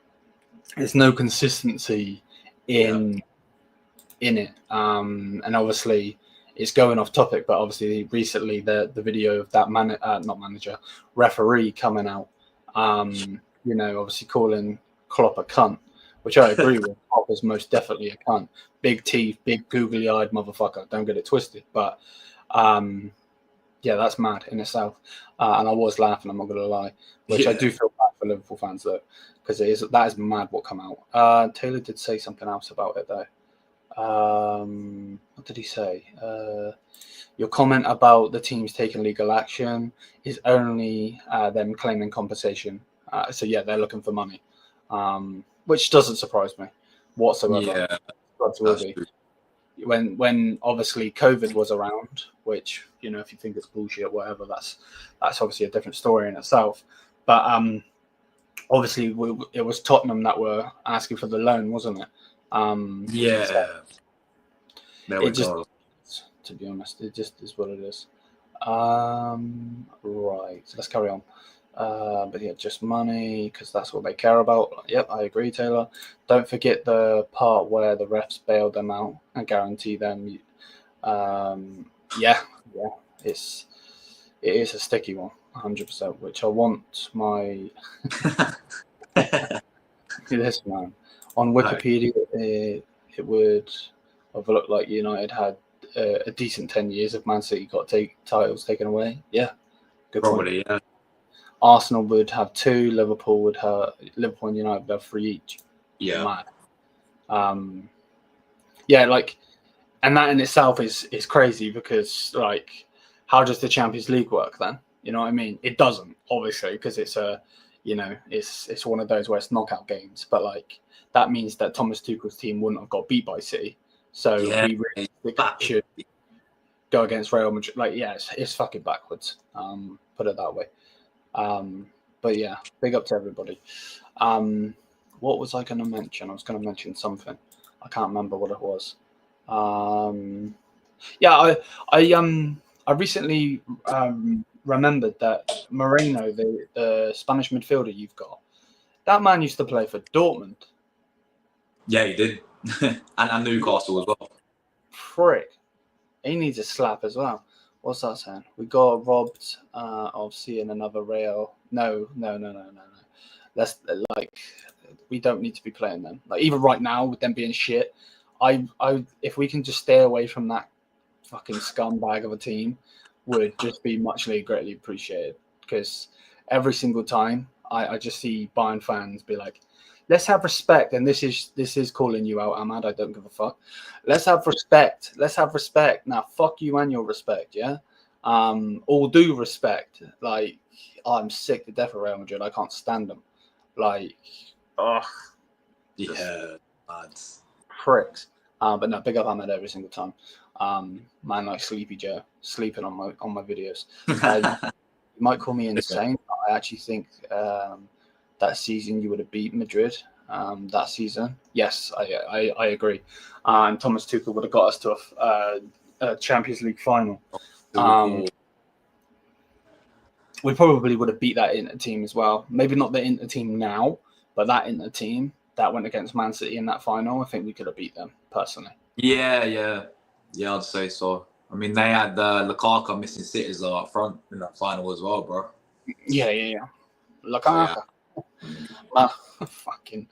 There's no consistency in it, and obviously it's going off topic, but obviously recently the video of that referee coming out, obviously calling Klopp a cunt, which I agree with. Klopp is most definitely a cunt. Big teeth, big googly-eyed motherfucker. Don't get it twisted. But, that's mad in itself. And I was laughing, I'm not going to lie. Which I do feel bad for Liverpool fans, though, because that is mad what come out. Taylor did say something else about it, though. What did he say? Your comment about the teams taking legal action is only them claiming compensation. So yeah, they're looking for money, which doesn't surprise me whatsoever. Yeah, when obviously COVID was around, which if you think it's bullshit, whatever, that's obviously a different story in itself. But obviously it was Tottenham that were asking for the loan, wasn't it? To be honest, it just is what it is. Right, so let's carry on. But yeah, just money, because that's what they care about. Yep, I agree, Taylor. Don't forget the part where the refs bailed them out and guarantee them. It is a sticky one, 100%. Which I want my this man on Wikipedia. It would have looked like United had a decent 10 years if Man City got titles taken away. Yeah, good probably. Point. Yeah. Arsenal would have 2. Liverpool and United would have 3 each. Yeah. And that in itself is crazy because how does the Champions League work then? You know what I mean? It doesn't, obviously, because it's it's one of those where it's knockout games. But that means that Thomas Tuchel's team wouldn't have got beat by City. So we really should go against Real Madrid. It's fucking backwards. Put it that way. But yeah, big up to everybody. What was I going to mention? I was going to mention something. I can't remember what it was. Yeah, I recently remembered that Moreno, the Spanish midfielder you've got, that man used to play for Dortmund. Yeah, he did. and Newcastle as well. Prick. He needs a slap as well. What's that saying? We got robbed of seeing another Real. No. That's like, we don't need to be playing them. Like, even right now with them being shit, I if we can just stay away from that fucking scumbag of a team, would just be muchly greatly appreciated. Because every single time I just see Bayern fans be like, let's have respect, and this is calling you out, Ahmad. I don't give a fuck. Let's have respect. Let's have respect. Now, fuck you and your respect, yeah. All due respect. Like, I'm sick to death of Real Madrid. I can't stand them. Like, ugh. Yeah, bad. Pricks. But no, big up Ahmed every single time. Man, like Sleepy Joe, sleeping on my videos. You might call me insane, but I actually think that season you would have beat Madrid. That season, yes, I agree. And Thomas Tuchel would have got us to a Champions League final. We probably would have beat that Inter team as well. Maybe not the Inter team now, but that Inter team that went against Man City in that final, I think we could have beat them personally. Yeah, I'd say so. I mean, they had Lukaku missing sitters up front in that final as well, bro. Yeah. Lukaku. So, yeah. Fucking,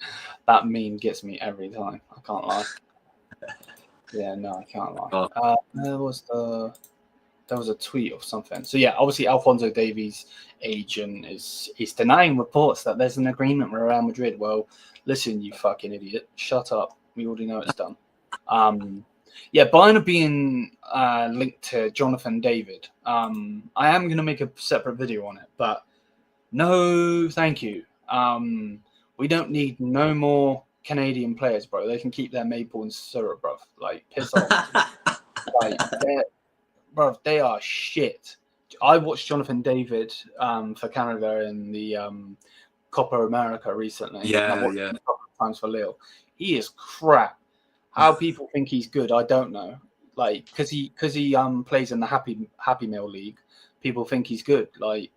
that meme gets me every time. I can't lie. Yeah, no, I can't lie. There was a tweet or something. So yeah, obviously Alphonso Davies' agent is denying reports that there's an agreement with Real Madrid. Well, listen, you fucking idiot, shut up. We already know it's done. Yeah, Bayern are being linked to Jonathan David. I am going to make a separate video on it, but no, thank you. We don't need no more Canadian players, bro. They can keep their maple and syrup, bro. Like, piss off. Like, bro, they are shit. I watched Jonathan David for Canada in the Copa America recently. Yeah. A couple of times for Lille. He is crap. How people think he's good, I don't know. Like, because he plays in the Happy Meal League, people think he's good. Like,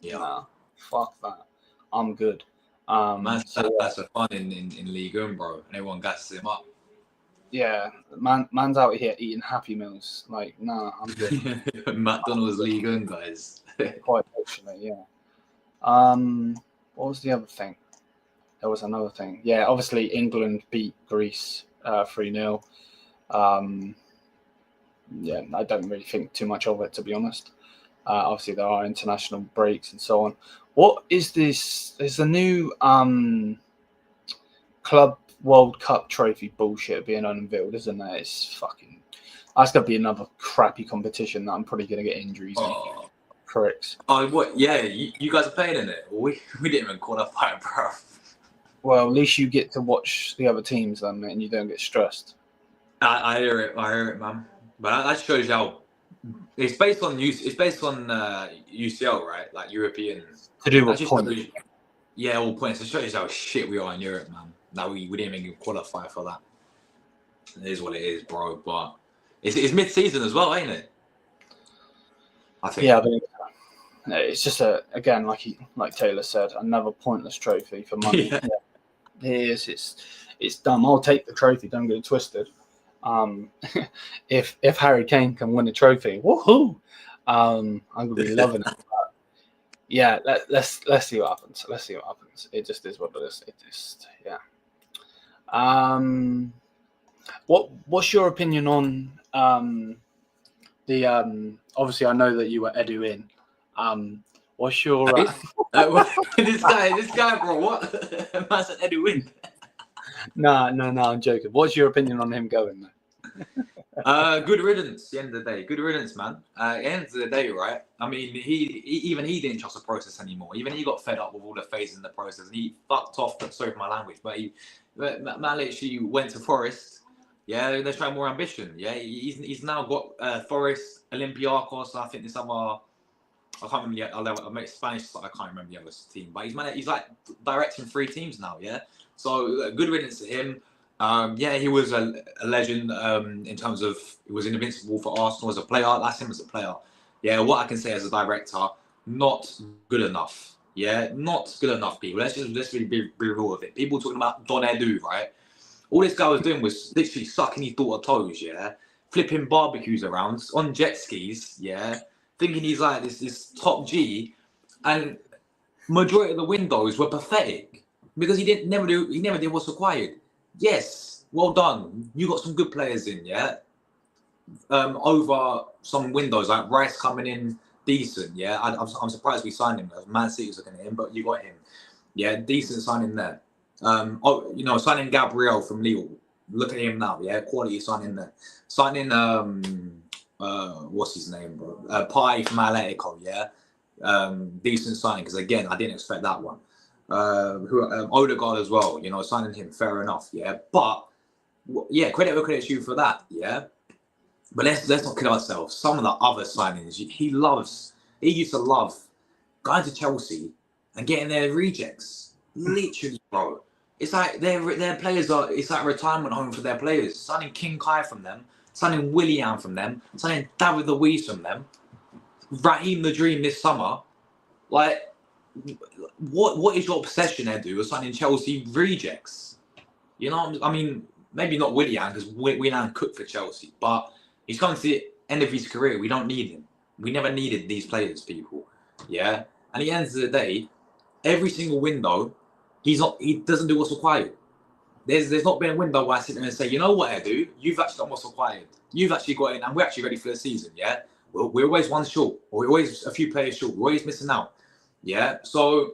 nah, fuck that. I'm good. That's a fun in League One, bro. And everyone gasses him up. Yeah, man's out here eating Happy Meals. Like, nah, I'm good. McDonald's League One, guys. Quite literally, yeah. What was the other thing? There was another thing. Yeah, obviously England beat Greece 3-0. Yeah, I don't really think too much of it, to be honest. Obviously, there are international breaks and so on. What is this? There's a new Club World Cup trophy bullshit being unveiled, isn't there? It's fucking... That's going to be another crappy competition that I'm probably going to get injuries in. Pricks. Oh, what? Yeah, you guys are playing in it? We didn't even qualify, bro. Well, at least you get to watch the other teams, then, mate, and you don't get stressed. I hear it, man. But that shows you how it's based on UCL, right? Like European. To do with points. Yeah, all points. It shows you how shit we are in Europe, man. Now we didn't even qualify for that. It is what it is, bro. But it's mid-season as well, ain't it? I think. Yeah, but it's just again, like Taylor said, another pointless trophy for money. Yeah. It is. It's dumb. I'll take the trophy. Don't get it twisted. If Harry Kane can win a trophy, woohoo! I'm gonna be loving it. But yeah, let's see what happens. Let's see what happens. It just is what it is. It just What's your opinion on the obviously I know that you were Edu in. What's your this guy, bro? What? Man said Edu win. No, I'm joking. What's your opinion on him going though? Good riddance. At the end of the day, good riddance, man. At the end of the day, right? I mean, he didn't trust the process anymore. Even he got fed up with all the phases in the process, and he fucked off. Sorry for my language, but man literally went to Forest. Yeah, they're trying more ambition. Yeah, he's now got Forest, Olympiacos, and I think this other I can't remember I made Spanish. I can't remember the other team, but he's like directing 3 teams now. Yeah, so good riddance to him. Yeah, he was a legend in terms of he was invincible for Arsenal as a player. That's him as a player. Yeah, what I can say as a director, not good enough. Yeah, not good enough, people. Let's really be real with it. People talking about Don Edu, right? All this guy was doing was literally sucking his daughter toes, yeah, flipping barbecues around on jet skis, yeah, thinking he's like this top G, and majority of the windows were pathetic because he never did what's required. Yes, well done. You got some good players in, yeah. Over some windows like Rice coming in decent, yeah. I'm surprised we signed him. Man City was looking at him, but you got him, yeah. Decent signing there. Signing Gabriel from Lyon. Look at him now, yeah. Quality signing there. Signing what's his name, bro? Pai from Atletico, yeah. Decent signing because again, I didn't expect that one. Odegaard as well, you know, signing him, fair enough, yeah. But yeah, credit you for that, yeah. But let's not kid ourselves. Some of the other signings he used to love going to Chelsea and getting their rejects. Literally, bro. It's like their players are. It's like a retirement home for their players. Signing King Kai from them, signing Willian from them, signing David Luiz from them, Raheem the Dream this summer. Like, what is your obsession, Edu, with signing Chelsea rejects? You know, I mean, maybe not Willian because Willian cooked for Chelsea, but he's coming to the end of his career. We don't need him. We never needed these players, people. Yeah, and at the end of the day, every single window. He doesn't do what's required. There's not been a window where I sit there and say, you know what, Edu, you've actually done what's required. You've actually got in, and we're actually ready for the season, yeah? We're always one short, or we're always a few players short. We're always missing out, yeah? So, at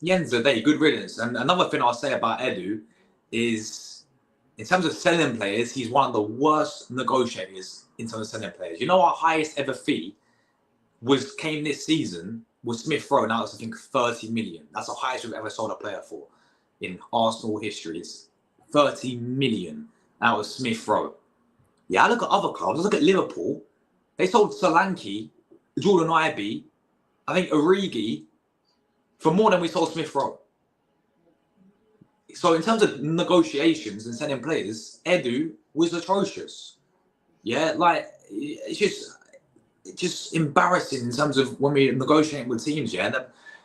the end of the day, good riddance. And another thing I'll say about Edu is, in terms of selling players, he's one of the worst negotiators in terms of selling players. You know, our highest ever fee came this season with Smith Rowe. Now it's, I think, 30 million. That's the highest we've ever sold a player for in Arsenal history. It's 30 million out of Smith Rowe. Yeah, I look at other clubs. I look at Liverpool. They sold Solanke, Jordan Ibe, I think Origi, for more than we sold Smith Rowe. So in terms of negotiations and selling players, Edu was atrocious. Yeah, like, it's just embarrassing in terms of when we negotiate with teams, yeah.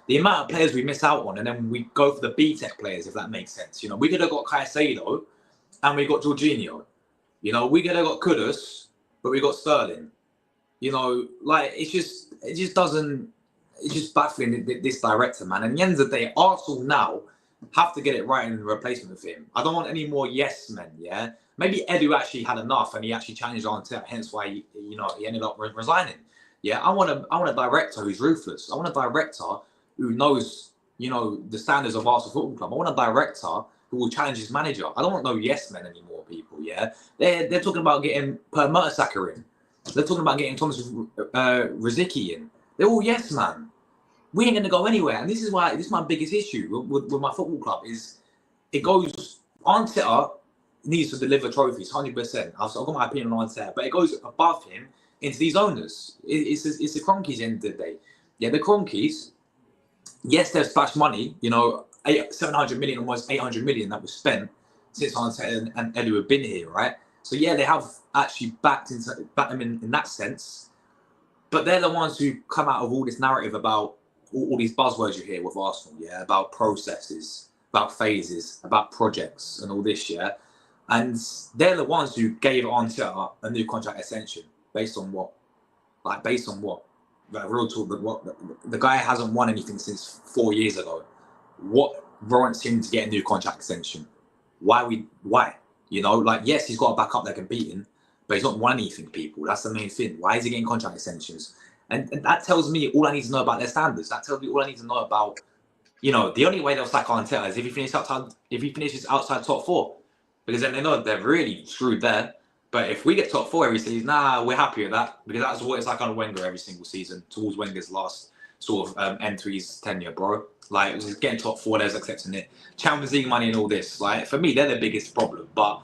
The amount of players we miss out on, and then we go for the B-Tech players, if that makes sense. You know, we could have got Caicedo, and we got Jorginho. You know, we could have got Kudus, but we got Sterling. You know, like, it's just baffling, this director, man. And at the end of the day, Arsenal now have to get it right in the replacement of him. I don't want any more yes men, yeah. Maybe Edu actually had enough, and he actually challenged on to, hence why he ended up resigning. Yeah, I want a director who's ruthless. I want a director who knows, the standards of Arsenal Football Club. I want a director who will challenge his manager. I don't want no yes men anymore, people. Yeah, they're talking about getting Per Mertesacker in. They're talking about getting Thomas Rosicky in. They're all yes man. We ain't gonna go anywhere, and this is my biggest issue with my football club is it goes on Twitter. Needs to deliver trophies, 100%. I've got my opinion on that, but it goes above him into these owners. It's the Cronkies end of the day. Yeah, the Cronkies, yes, they've splashed money, 700 million, almost 800 million that was spent since Arteta and Edu have been here, right? So yeah, they have actually backed them in that sense, but they're the ones who come out of all this narrative about all these buzzwords you hear with Arsenal, yeah, about processes, about phases, about projects and all this, yeah. And they're the ones who gave Arteta a new contract extension based on what? Like, real talk, the guy hasn't won anything since 4 years ago. What warrants him to get a new contract extension? Why? Yes, he's got a backup that can beat him, but he's not won anything, people. That's the main thing. Why is he getting contract extensions? And that tells me all I need to know about their standards. That tells me all I need to know about, the only way they'll sack Arteta is if he finishes outside top 4. Because then they know they're really screwed there. But if we get top 4 every season, we're happy with that. Because that's what it's like on Wenger every single season, towards Wenger's last sort of end to his tenure, bro. Like, just getting top 4, there's accepting it. Champions League money and all this. Like, for me, they're the biggest problem. But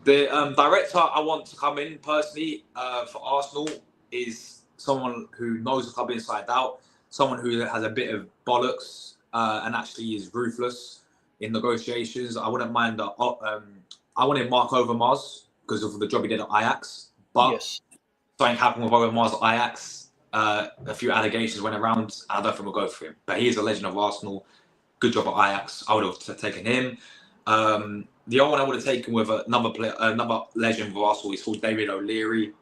the director I want to come in, personally, for Arsenal is someone who knows the club inside out, someone who has a bit of bollocks and actually is ruthless in negotiations. I wouldn't mind. I wanted Mark Overmars because of the job he did at Ajax, but Yes. something happened with Overmars at Ajax. A few allegations went around. I don't think we'll go for him, but he is a legend of Arsenal. Good job at Ajax. I would have taken him. The other one I would have taken with another player, another legend of Arsenal. He's called David O'Leary.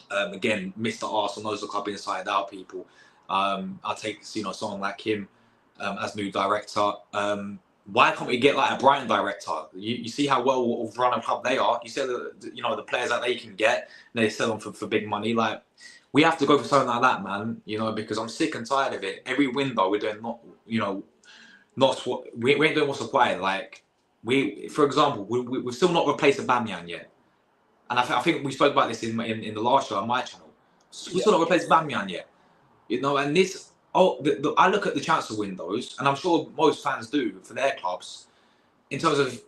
Again, Mr. Arsenal knows the club inside out. People, I'll take someone like him as new director. Why can't we get like a Brighton director? You see how well run a club they are. You see the players that they can get, and they sell them for big money. Like, we have to go for something like that, man. Because I'm sick and tired of it. Every window we're doing we ain't doing what's required. Like, for example, we've still not replaced Aubameyang yet. And I think we spoke about this in the last show on my channel. We still not replaced Aubameyang yet. And this. I look at the transfer windows, and I'm sure most fans do for their clubs, in terms of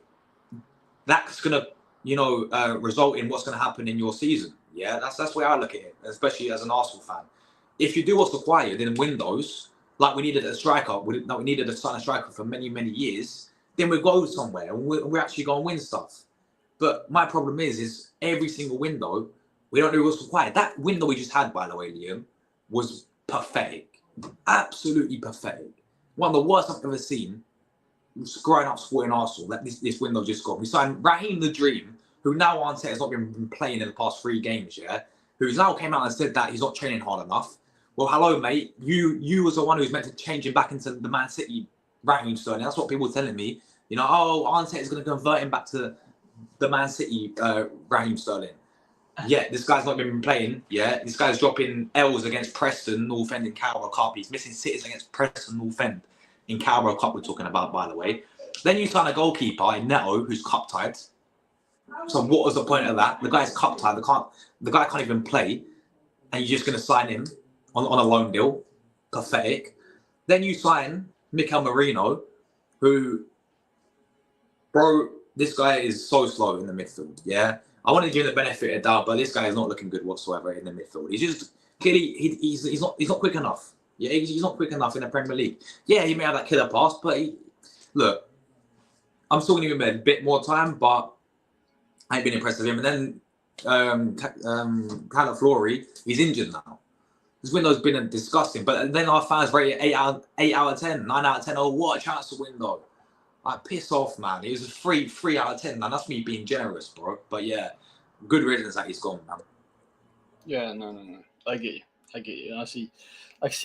that's going to, result in what's going to happen in your season. Yeah, that's the way I look at it, especially as an Arsenal fan. If you do what's required in windows, like we needed a striker, we needed a starting striker for many, many years, then we'll go somewhere and we're actually going to win stuff. But my problem is every single window, we don't do what's required. That window we just had, by the way, Liam, was pathetic. Absolutely pathetic. One of the worst I've ever seen. Growing up supporting Arsenal, that this window just gone. We signed Raheem the Dream, who now Arteta has not been playing in the past 3 games, who's now came out and said that he's not training hard enough. Well, hello, mate. You was the one who's meant to change him back into the Man City Raheem Sterling. That's what people are telling me. Arteta is going to convert him back to the Man City Raheem Sterling. Yeah, this guy's not been playing. Yeah, this guy's dropping L's against Preston, North End, and Carrow Cup. He's missing sitters against Preston, North End, in Carrow Cup. We're talking about, by the way. Then you sign a goalkeeper in Neto, who's cup tied. So what was the point of that? The guy's cup tied. The guy can't even play, and you're just going to sign him on a loan deal. Pathetic. Then you sign Mikel Merino, who, bro, this guy is so slow in the midfield. Yeah. I want to give him the benefit of the doubt, but this guy is not looking good whatsoever in the midfield. He's just clearly he's not quick enough. Yeah, he's not quick enough in the Premier League. Yeah, he may have that killer pass, but look, I'm still going to give him a bit more time, but I ain't been impressed with him. And then Calaflori, he's injured now. This window's been disgusting, but then our fans rate it 8 out of 10, 9 out of 10. Oh, what a transfer window! Like, piss off, man. It was a 3 out of 10, man. That's me being generous, bro. But yeah, good riddance that he's gone, man. Yeah, no. I get you. I see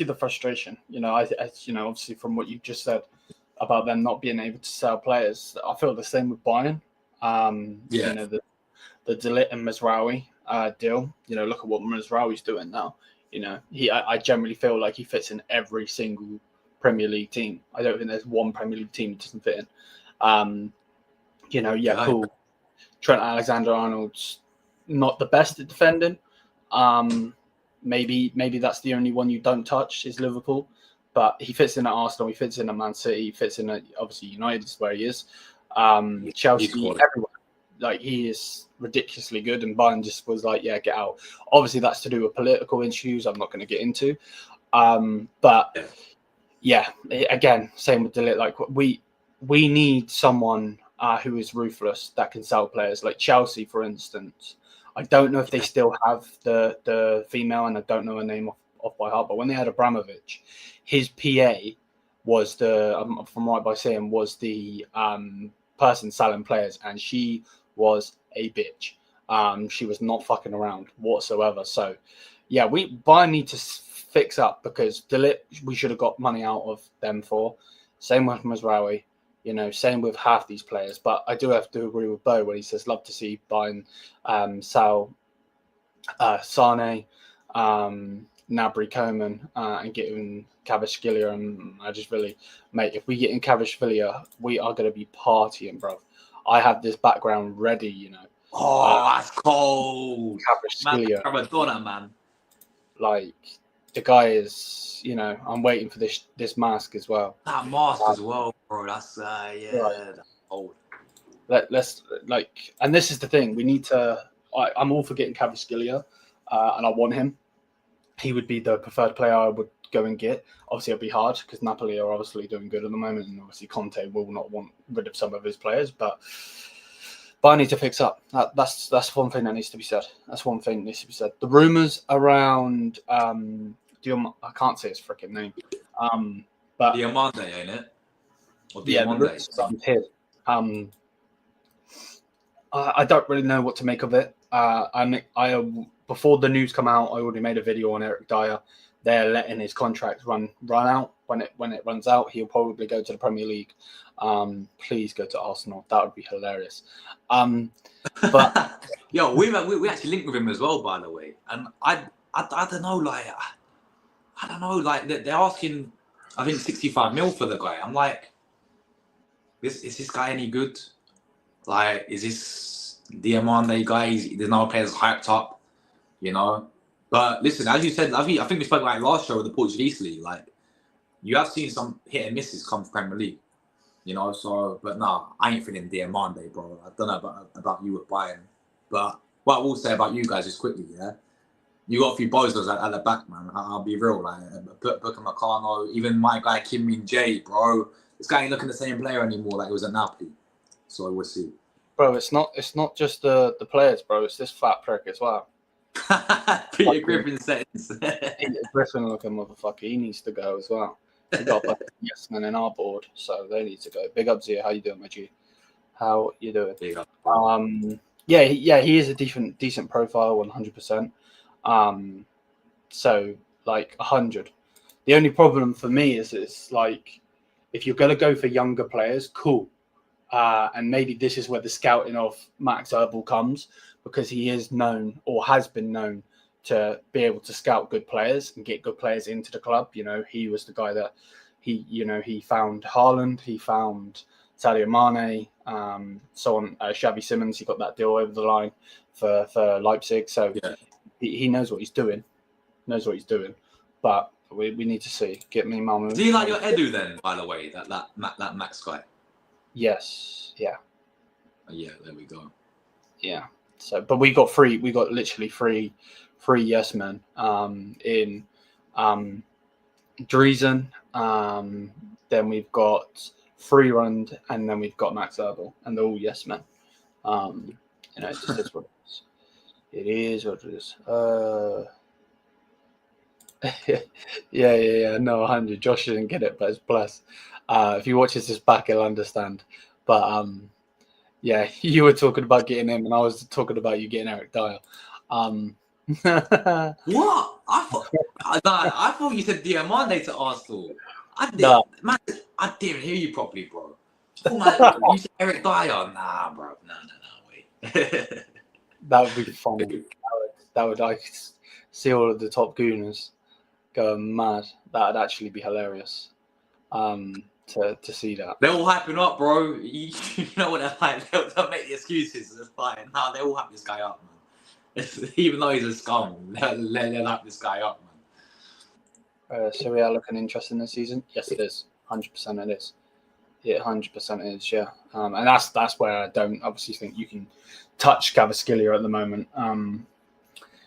the frustration. I obviously from what you just said about them not being able to sell players, I feel the same with Bayern. The de Ligt and Mazraoui deal. Look at what Mazraoui's doing now. I generally feel like he fits in every single Premier League team. I don't think there's one Premier League team that doesn't fit in. Cool. Trent Alexander-Arnold's not the best at defending. Maybe that's the only one you don't touch is Liverpool, but he fits in at Arsenal. He fits in at Man City. He fits in at obviously United is where he is. Chelsea, everywhere. Like, he is ridiculously good, and Bayern just was like, yeah, get out. Obviously, that's to do with political issues. I'm not going to get into, but. Yeah, again, same with de Ligt. Like, we need someone who is ruthless that can sell players. Like Chelsea, for instance. I don't know if they still have the female, and I don't know her name off by heart. But when they had Abramovich, his PA was from right by saying, was the person selling players, and she was a bitch. She was not fucking around whatsoever. So, yeah, Bayern need to fix up, because de Ligt, we should have got money out of them for. Same with Mazraoui, same with half these players. But I do have to agree with Bo when he says, love to see Bayern sell Sane, Nabry Coman, and getting Kvaratskhelia. And I just really, mate, if we get in Kvaratskhelia, we are going to be partying, bro. I have this background ready, Oh, that's cold. Kvaratskhelia. Maradona, man. Like, the guy is, I'm waiting for this mask as well. That mask as well, bro. That's right. That's old. Let's and this is the thing. We need to. I'm all for getting Kvaratskhelia, and I want him. he would be the preferred player I would go and get. Obviously, it'll be hard because Napoli are obviously doing good at the moment, and obviously Conte will not want rid of some of his players. But I need to fix up. That's one thing that needs to be said. That's one thing that needs to be said. The rumours around I can't say his freaking name. But Diamande, ain't it? Or yeah, Diamande. I don't really know what to make of it. Before the news come out, I already made a video on Eric Dyer. They're letting his contract run out. When it runs out, he'll probably go to the Premier League. Please go to Arsenal. That would be hilarious. But yo, we actually linked with him as well, by the way. And I don't know, like they're asking, I think 65 mil for the guy. I'm like, is this guy any good? Like, is this Diamande guy? There's no players hyped up, you know. But listen, as you said, I think we spoke about last show with the Portuguese league. Like, you have seen some hit and misses come from Premier League, you know. So, but nah, I ain't feeling Diamande, bro. I don't know about you with Bayern, but what I will say about you guys is quickly, yeah. You got a few bozos at the back, man. I'll be real, like Booker Meccano, even my guy Kim Min Jae, bro. This guy ain't looking the same player anymore like he was at Napoli. So we'll see. Bro, it's not just the players, bro. It's this fat prick as well. Peter Griffin sentence. Peter Griffin looking motherfucker. He needs to go as well. We got a yes man in our board, so they need to go. Big up, Zia. How you doing, my G? How you doing? Big up. He is a decent profile, 100%. So like 100. The only problem for me is like, if you're gonna go for younger players, cool. And maybe this is where the scouting of Max Earl comes, because he is known, or has been known, to be able to scout good players and get good players into the club. You know, he was the guy that he found Haaland, he found Sadio Mané, so on. Xavi Simons, he got that deal over the line for Leipzig. So yeah, he knows what he's doing. But we need to see. Get me, Malmo. Do you like your Edu then? By the way, that Max guy. Yes. Yeah. Yeah. There we go. Yeah. So, but we got literally three yes men. In Driesen. Then we've got Freerund, and then we've got Max Earl, and they're all yes men. You know, it's just what it is. It is what it is. Yeah. No, 100. Josh didn't get it, but it's bless. If he watches this back, he'll understand. But yeah, you were talking about getting him, and I was talking about you getting Eric Dyer. What? I thought you said Diamande to Arsenal. Man, I didn't hear you properly, bro. You said Eric Dyer? Nah, bro. No, wait. That would be fun. That would like see all of the top gooners going mad. That would actually be hilarious. To see that. They're all hyping up, bro. You know what they're like. They'll make the excuses. It's fine. No, they all hype this guy up, man. Even though he's a scum, they'll hype this guy up, man. Serie A looking interesting this season? Yes, it is. 100% it is. Yeah, 100% is, yeah. And that's where I don't obviously think you can touch Cavaskillia at the moment.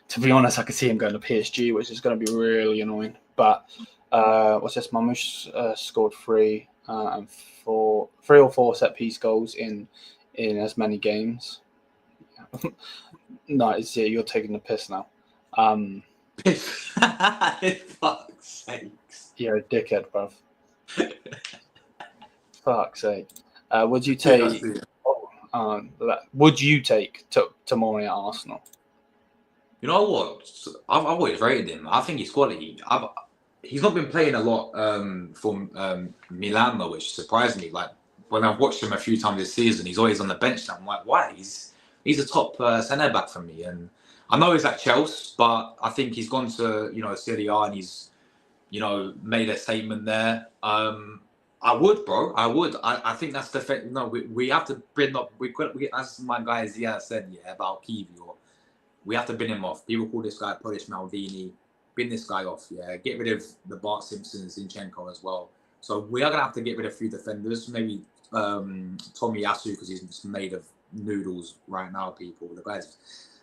To be honest, I could see him going to PSG, which is going to be really annoying. But what's this? Mamouche scored three or four set piece goals in as many games. No, you're taking the piss now. Fuck's sakes. You're a dickhead, bruv. Fuck's sake. Would you take? Would you take Tomori at Arsenal? You know what? I've always rated him. I think he's quality. He's not been playing a lot for Milan though, which surprised me. Like when I've watched him a few times this season, he's always on the bench. I'm like, why? He's a top centre back for me, and I know he's at Chelsea, but I think he's gone to Serie A and he's made a statement there. I would, bro. I would. I think that's the thing. No, we have to bring up. We as my guy Zia said, about Kiwior. We have to bin him off. People call this guy Polish Maldini. Bin this guy off. Yeah, get rid of the Bart Simpson, Zinchenko as well. So we are gonna have to get rid of a few defenders. Maybe Tomiyasu, because he's just made of noodles right now. People, the guy's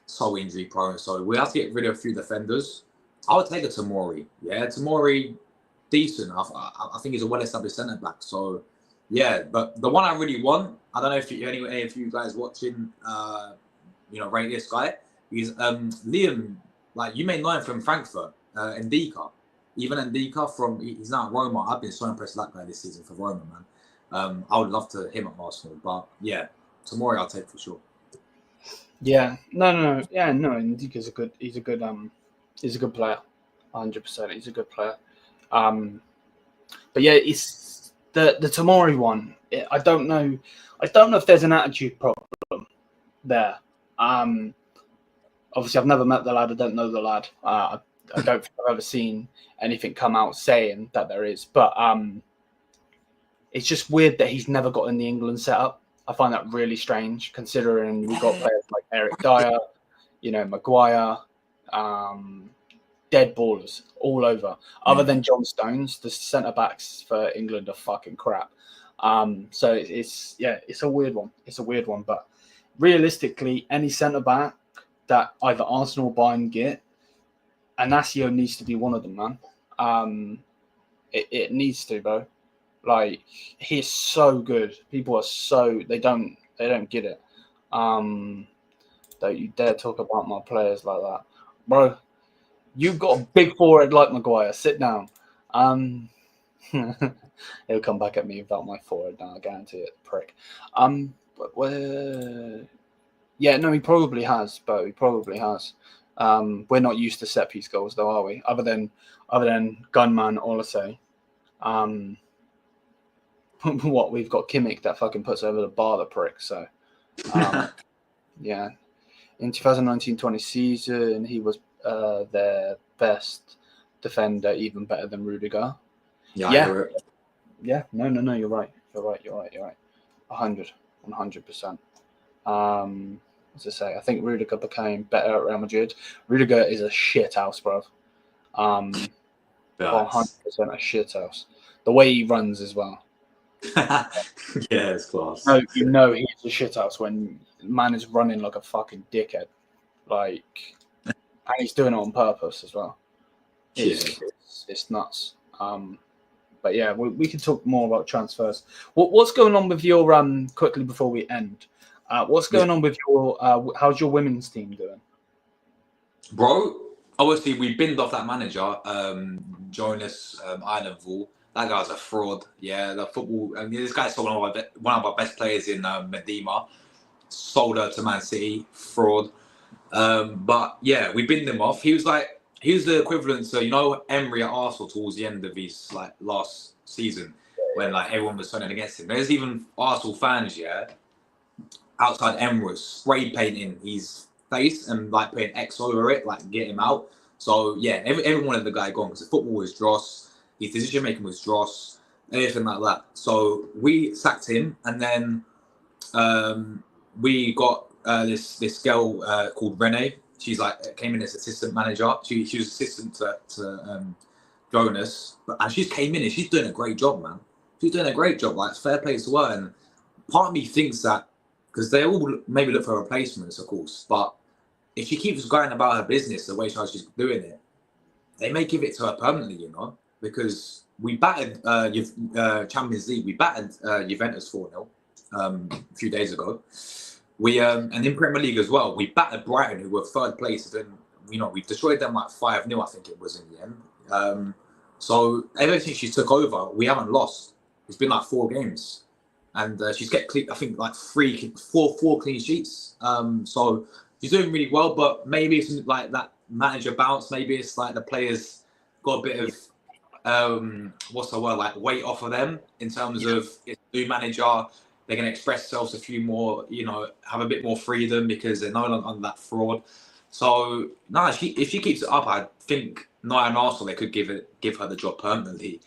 so injury prone. So we have to get rid of a few defenders. I would take a Tomori. Yeah, Tomori, decent. I think he's a well-established centre back. So, yeah. But the one I really want, I don't know if you guys watching, rate this guy. He's Lyon. Like you may know him from Frankfurt, Ndika. Even Ndika he's now at Roma. I've been so impressed with that guy this season for Roma, man. I would love to him at Arsenal, but yeah, Tomori I'll take for sure. Yeah, no. Yeah, no. Ndika's a good. He's a good player. 100%. He's a good player. But yeah, it's the Tomori one. I don't know if there's an attitude problem there. Obviously, I've never met the lad. I don't know the lad. I don't think I've ever seen anything come out saying that there is. But it's just weird that he's never got in the England setup. I find that really strange, considering we've got players like Eric Dyer, Maguire, dead ballers all over. Other than John Stones, the centre backs for England are fucking crap. So it's a weird one. It's a weird one, but realistically, any centre back that either Arsenal or Bayern get, Anasio needs to be one of them, man. It needs to, bro. Like, he's so good. People are they don't get it. Don't you dare talk about my players like that, bro. You've got a big forehead like Maguire. Sit down. He'll come back at me about my forehead now. I guarantee it, prick. Yeah, no, he probably has, but he probably has. We're not used to set piece goals, though, are we? Other than Gunman Olise. What, we've got Kimmich that fucking puts over the bar, the prick. So, yeah. In 2019-20 season, he was their best defender, even better than Rudiger. Yeah. Yeah. No. You're right. 100%. As I say, I think Rudiger became better at Real Madrid. Rudiger is a shit house, bro. 100% a shit house. The way he runs as well. Yeah, it's class. No, he's a shit house when man is running like a fucking dickhead. Like, and he's doing it on purpose as well. It's nuts. But yeah, we can talk more about transfers. What's going on with your quickly before we end? What's going on with your how's your women's team doing? Bro, obviously we binned off that manager, Jonas Ironvall. That guy's a fraud. Yeah, the football. This guy's one of our best players in Medina. Sold her to Man City. Fraud. But yeah, we binned him off. He was the equivalent to Emery at Arsenal towards the end of his last season when everyone was turning against him. There's even Arsenal fans, outside Emirates spray painting his face and putting X over it, get him out. So yeah, everyone wanted the guy gone because the football was dross. His decision making was dross, everything like that. So we sacked him, and then we got this girl called Renee. She's came in as assistant manager. She was assistant to Jonas, and she came in and she's doing a great job, man. She's doing a great job. Fair play to her. And part of me thinks that because they all maybe look for replacements, of course, but if she keeps going about her business the way she's doing it, they may give it to her permanently, because we battered Champions League. We battered Juventus 4-0 a few days ago. We and in Premier League as well, we battered Brighton, who were third place. And we destroyed them 5-0, I think it was in the end. So ever since she took over, we haven't lost. It's been 4 games, and she's kept I think 4 clean sheets. So she's doing really well. But maybe it's that manager bounce. Maybe it's the players got a bit of what's the word, weight off of them in terms of it's a new manager. They're going to express themselves a few more, have a bit more freedom because they're no longer under that fraud. So, if she keeps it up, I think Nyan Arsenal, they could give her the job permanently.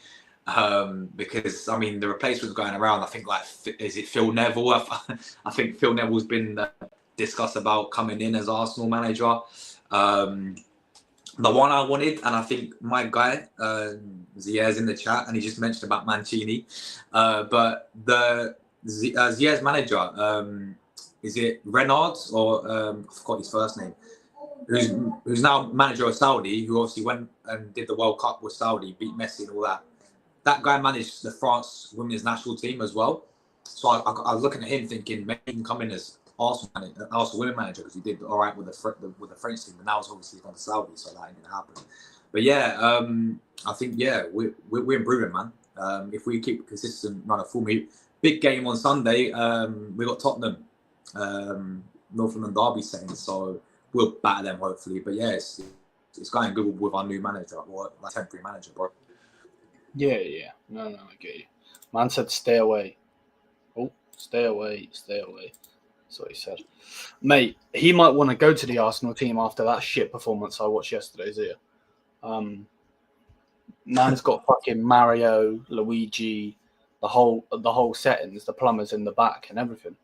Because, the replacements going around, I think, is it Phil Neville? I think Phil Neville's been discussed about coming in as Arsenal manager. The one I wanted, and I think my guy, Zia's in the chat, and he just mentioned about Mancini. But the Zia's manager, is it Renard or I forgot his first name? who's now manager of Saudi, who obviously went and did the World Cup with Saudi, beat Messi and all that. That guy managed the France women's national team as well. So I was looking at him thinking maybe he can come in as Arsenal women manager because he did all right with the French team, but now it's obviously gone to Saudi, so that ain't gonna happen. But yeah, I think we're improving, man. If we keep a consistent run of form, big game on Sunday. We got Tottenham, North London derby setting, so we'll batter them hopefully. But yeah, it's going good with our new manager, or our temporary manager, bro. Yeah. No, I get you. Man said stay away. Oh, stay away. That's what he said. Mate, he might want to go to the Arsenal team after that shit performance I watched yesterday's here. Man's got fucking Mario, Luigi, the whole settings, the plumbers in the back and everything.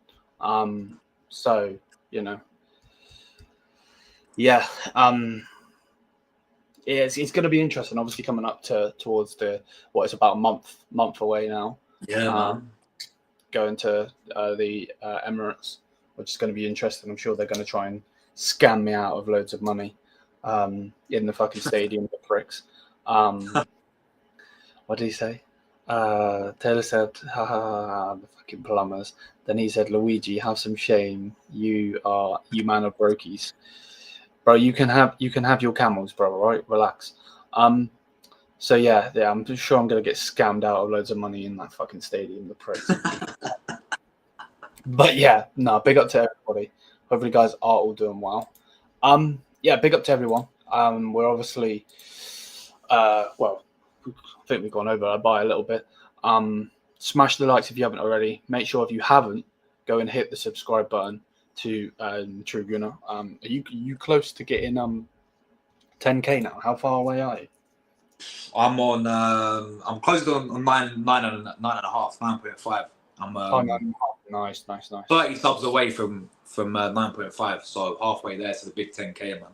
So, you know. Yeah. It's going to be interesting, obviously coming up towards it's about a month away now. Yeah, man. Going to the Emirates, which is going to be interesting. I'm sure they're going to try and scam me out of loads of money in the fucking stadium, the pricks. What did he say? Taylor said, ha ha ha, the fucking plumbers. Then he said, Luigi, have some shame. You man of brokies. Bro, you can have your camels, bro, all right? Relax. So yeah, I'm sure I'm gonna get scammed out of loads of money in that fucking stadium, the pricks. But yeah, no, big up to everybody. Hopefully you guys are all doing well. Yeah, big up to everyone. We're obviously I think we've gone over our by a little bit. Smash the likes if you haven't already. Make sure if you haven't, go and hit the subscribe button to True Gunner. Are you close to getting 10k now? How far away are you? I'm on. I'm close to on 9.5. I'm 9.5. Nice. 30 subs away from 9.5, so halfway there to the big 10k, man.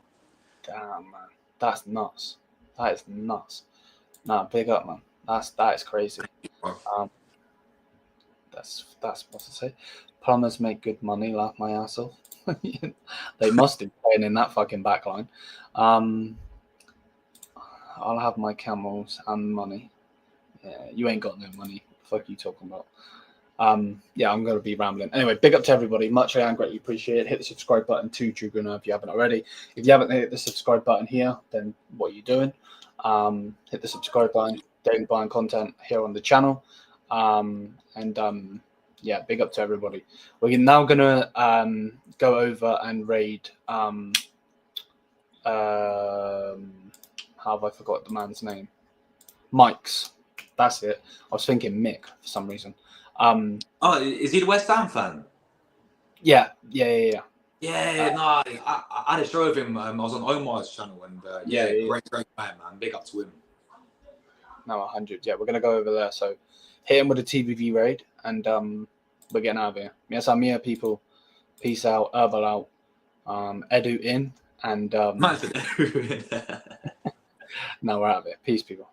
Damn, man, that's nuts. That is nuts. Nah, big up, man. That is crazy. That's what to say. Plumbers make good money. Laugh my ass off. They must be playing in that fucking backline. I'll have my camels and money. Yeah, you ain't got no money. What the fuck are you talking about? Yeah, I'm going to be rambling. Anyway, big up to everybody. Much I greatly appreciate it. Hit the subscribe button to True Gunner if you haven't already. If you haven't hit the subscribe button here, then what are you doing? Hit the subscribe button. Daily Bayern content here on the channel. Yeah, big up to everybody. We're now going to go over and raid. How have I forgot the man's name? Mike's. That's it. I was thinking Mick for some reason. Is he the West Ham fan? Yeah. Yeah, no, I had a show of him. I was on Omar's channel, and great man. Big up to him. No, 100. Yeah, we're gonna go over there. So hit him with a TVV raid, and we're getting out of here. Yes, I'm here, people. Peace out. Herbal out. Edu in, and no, we're out of here. Peace, people.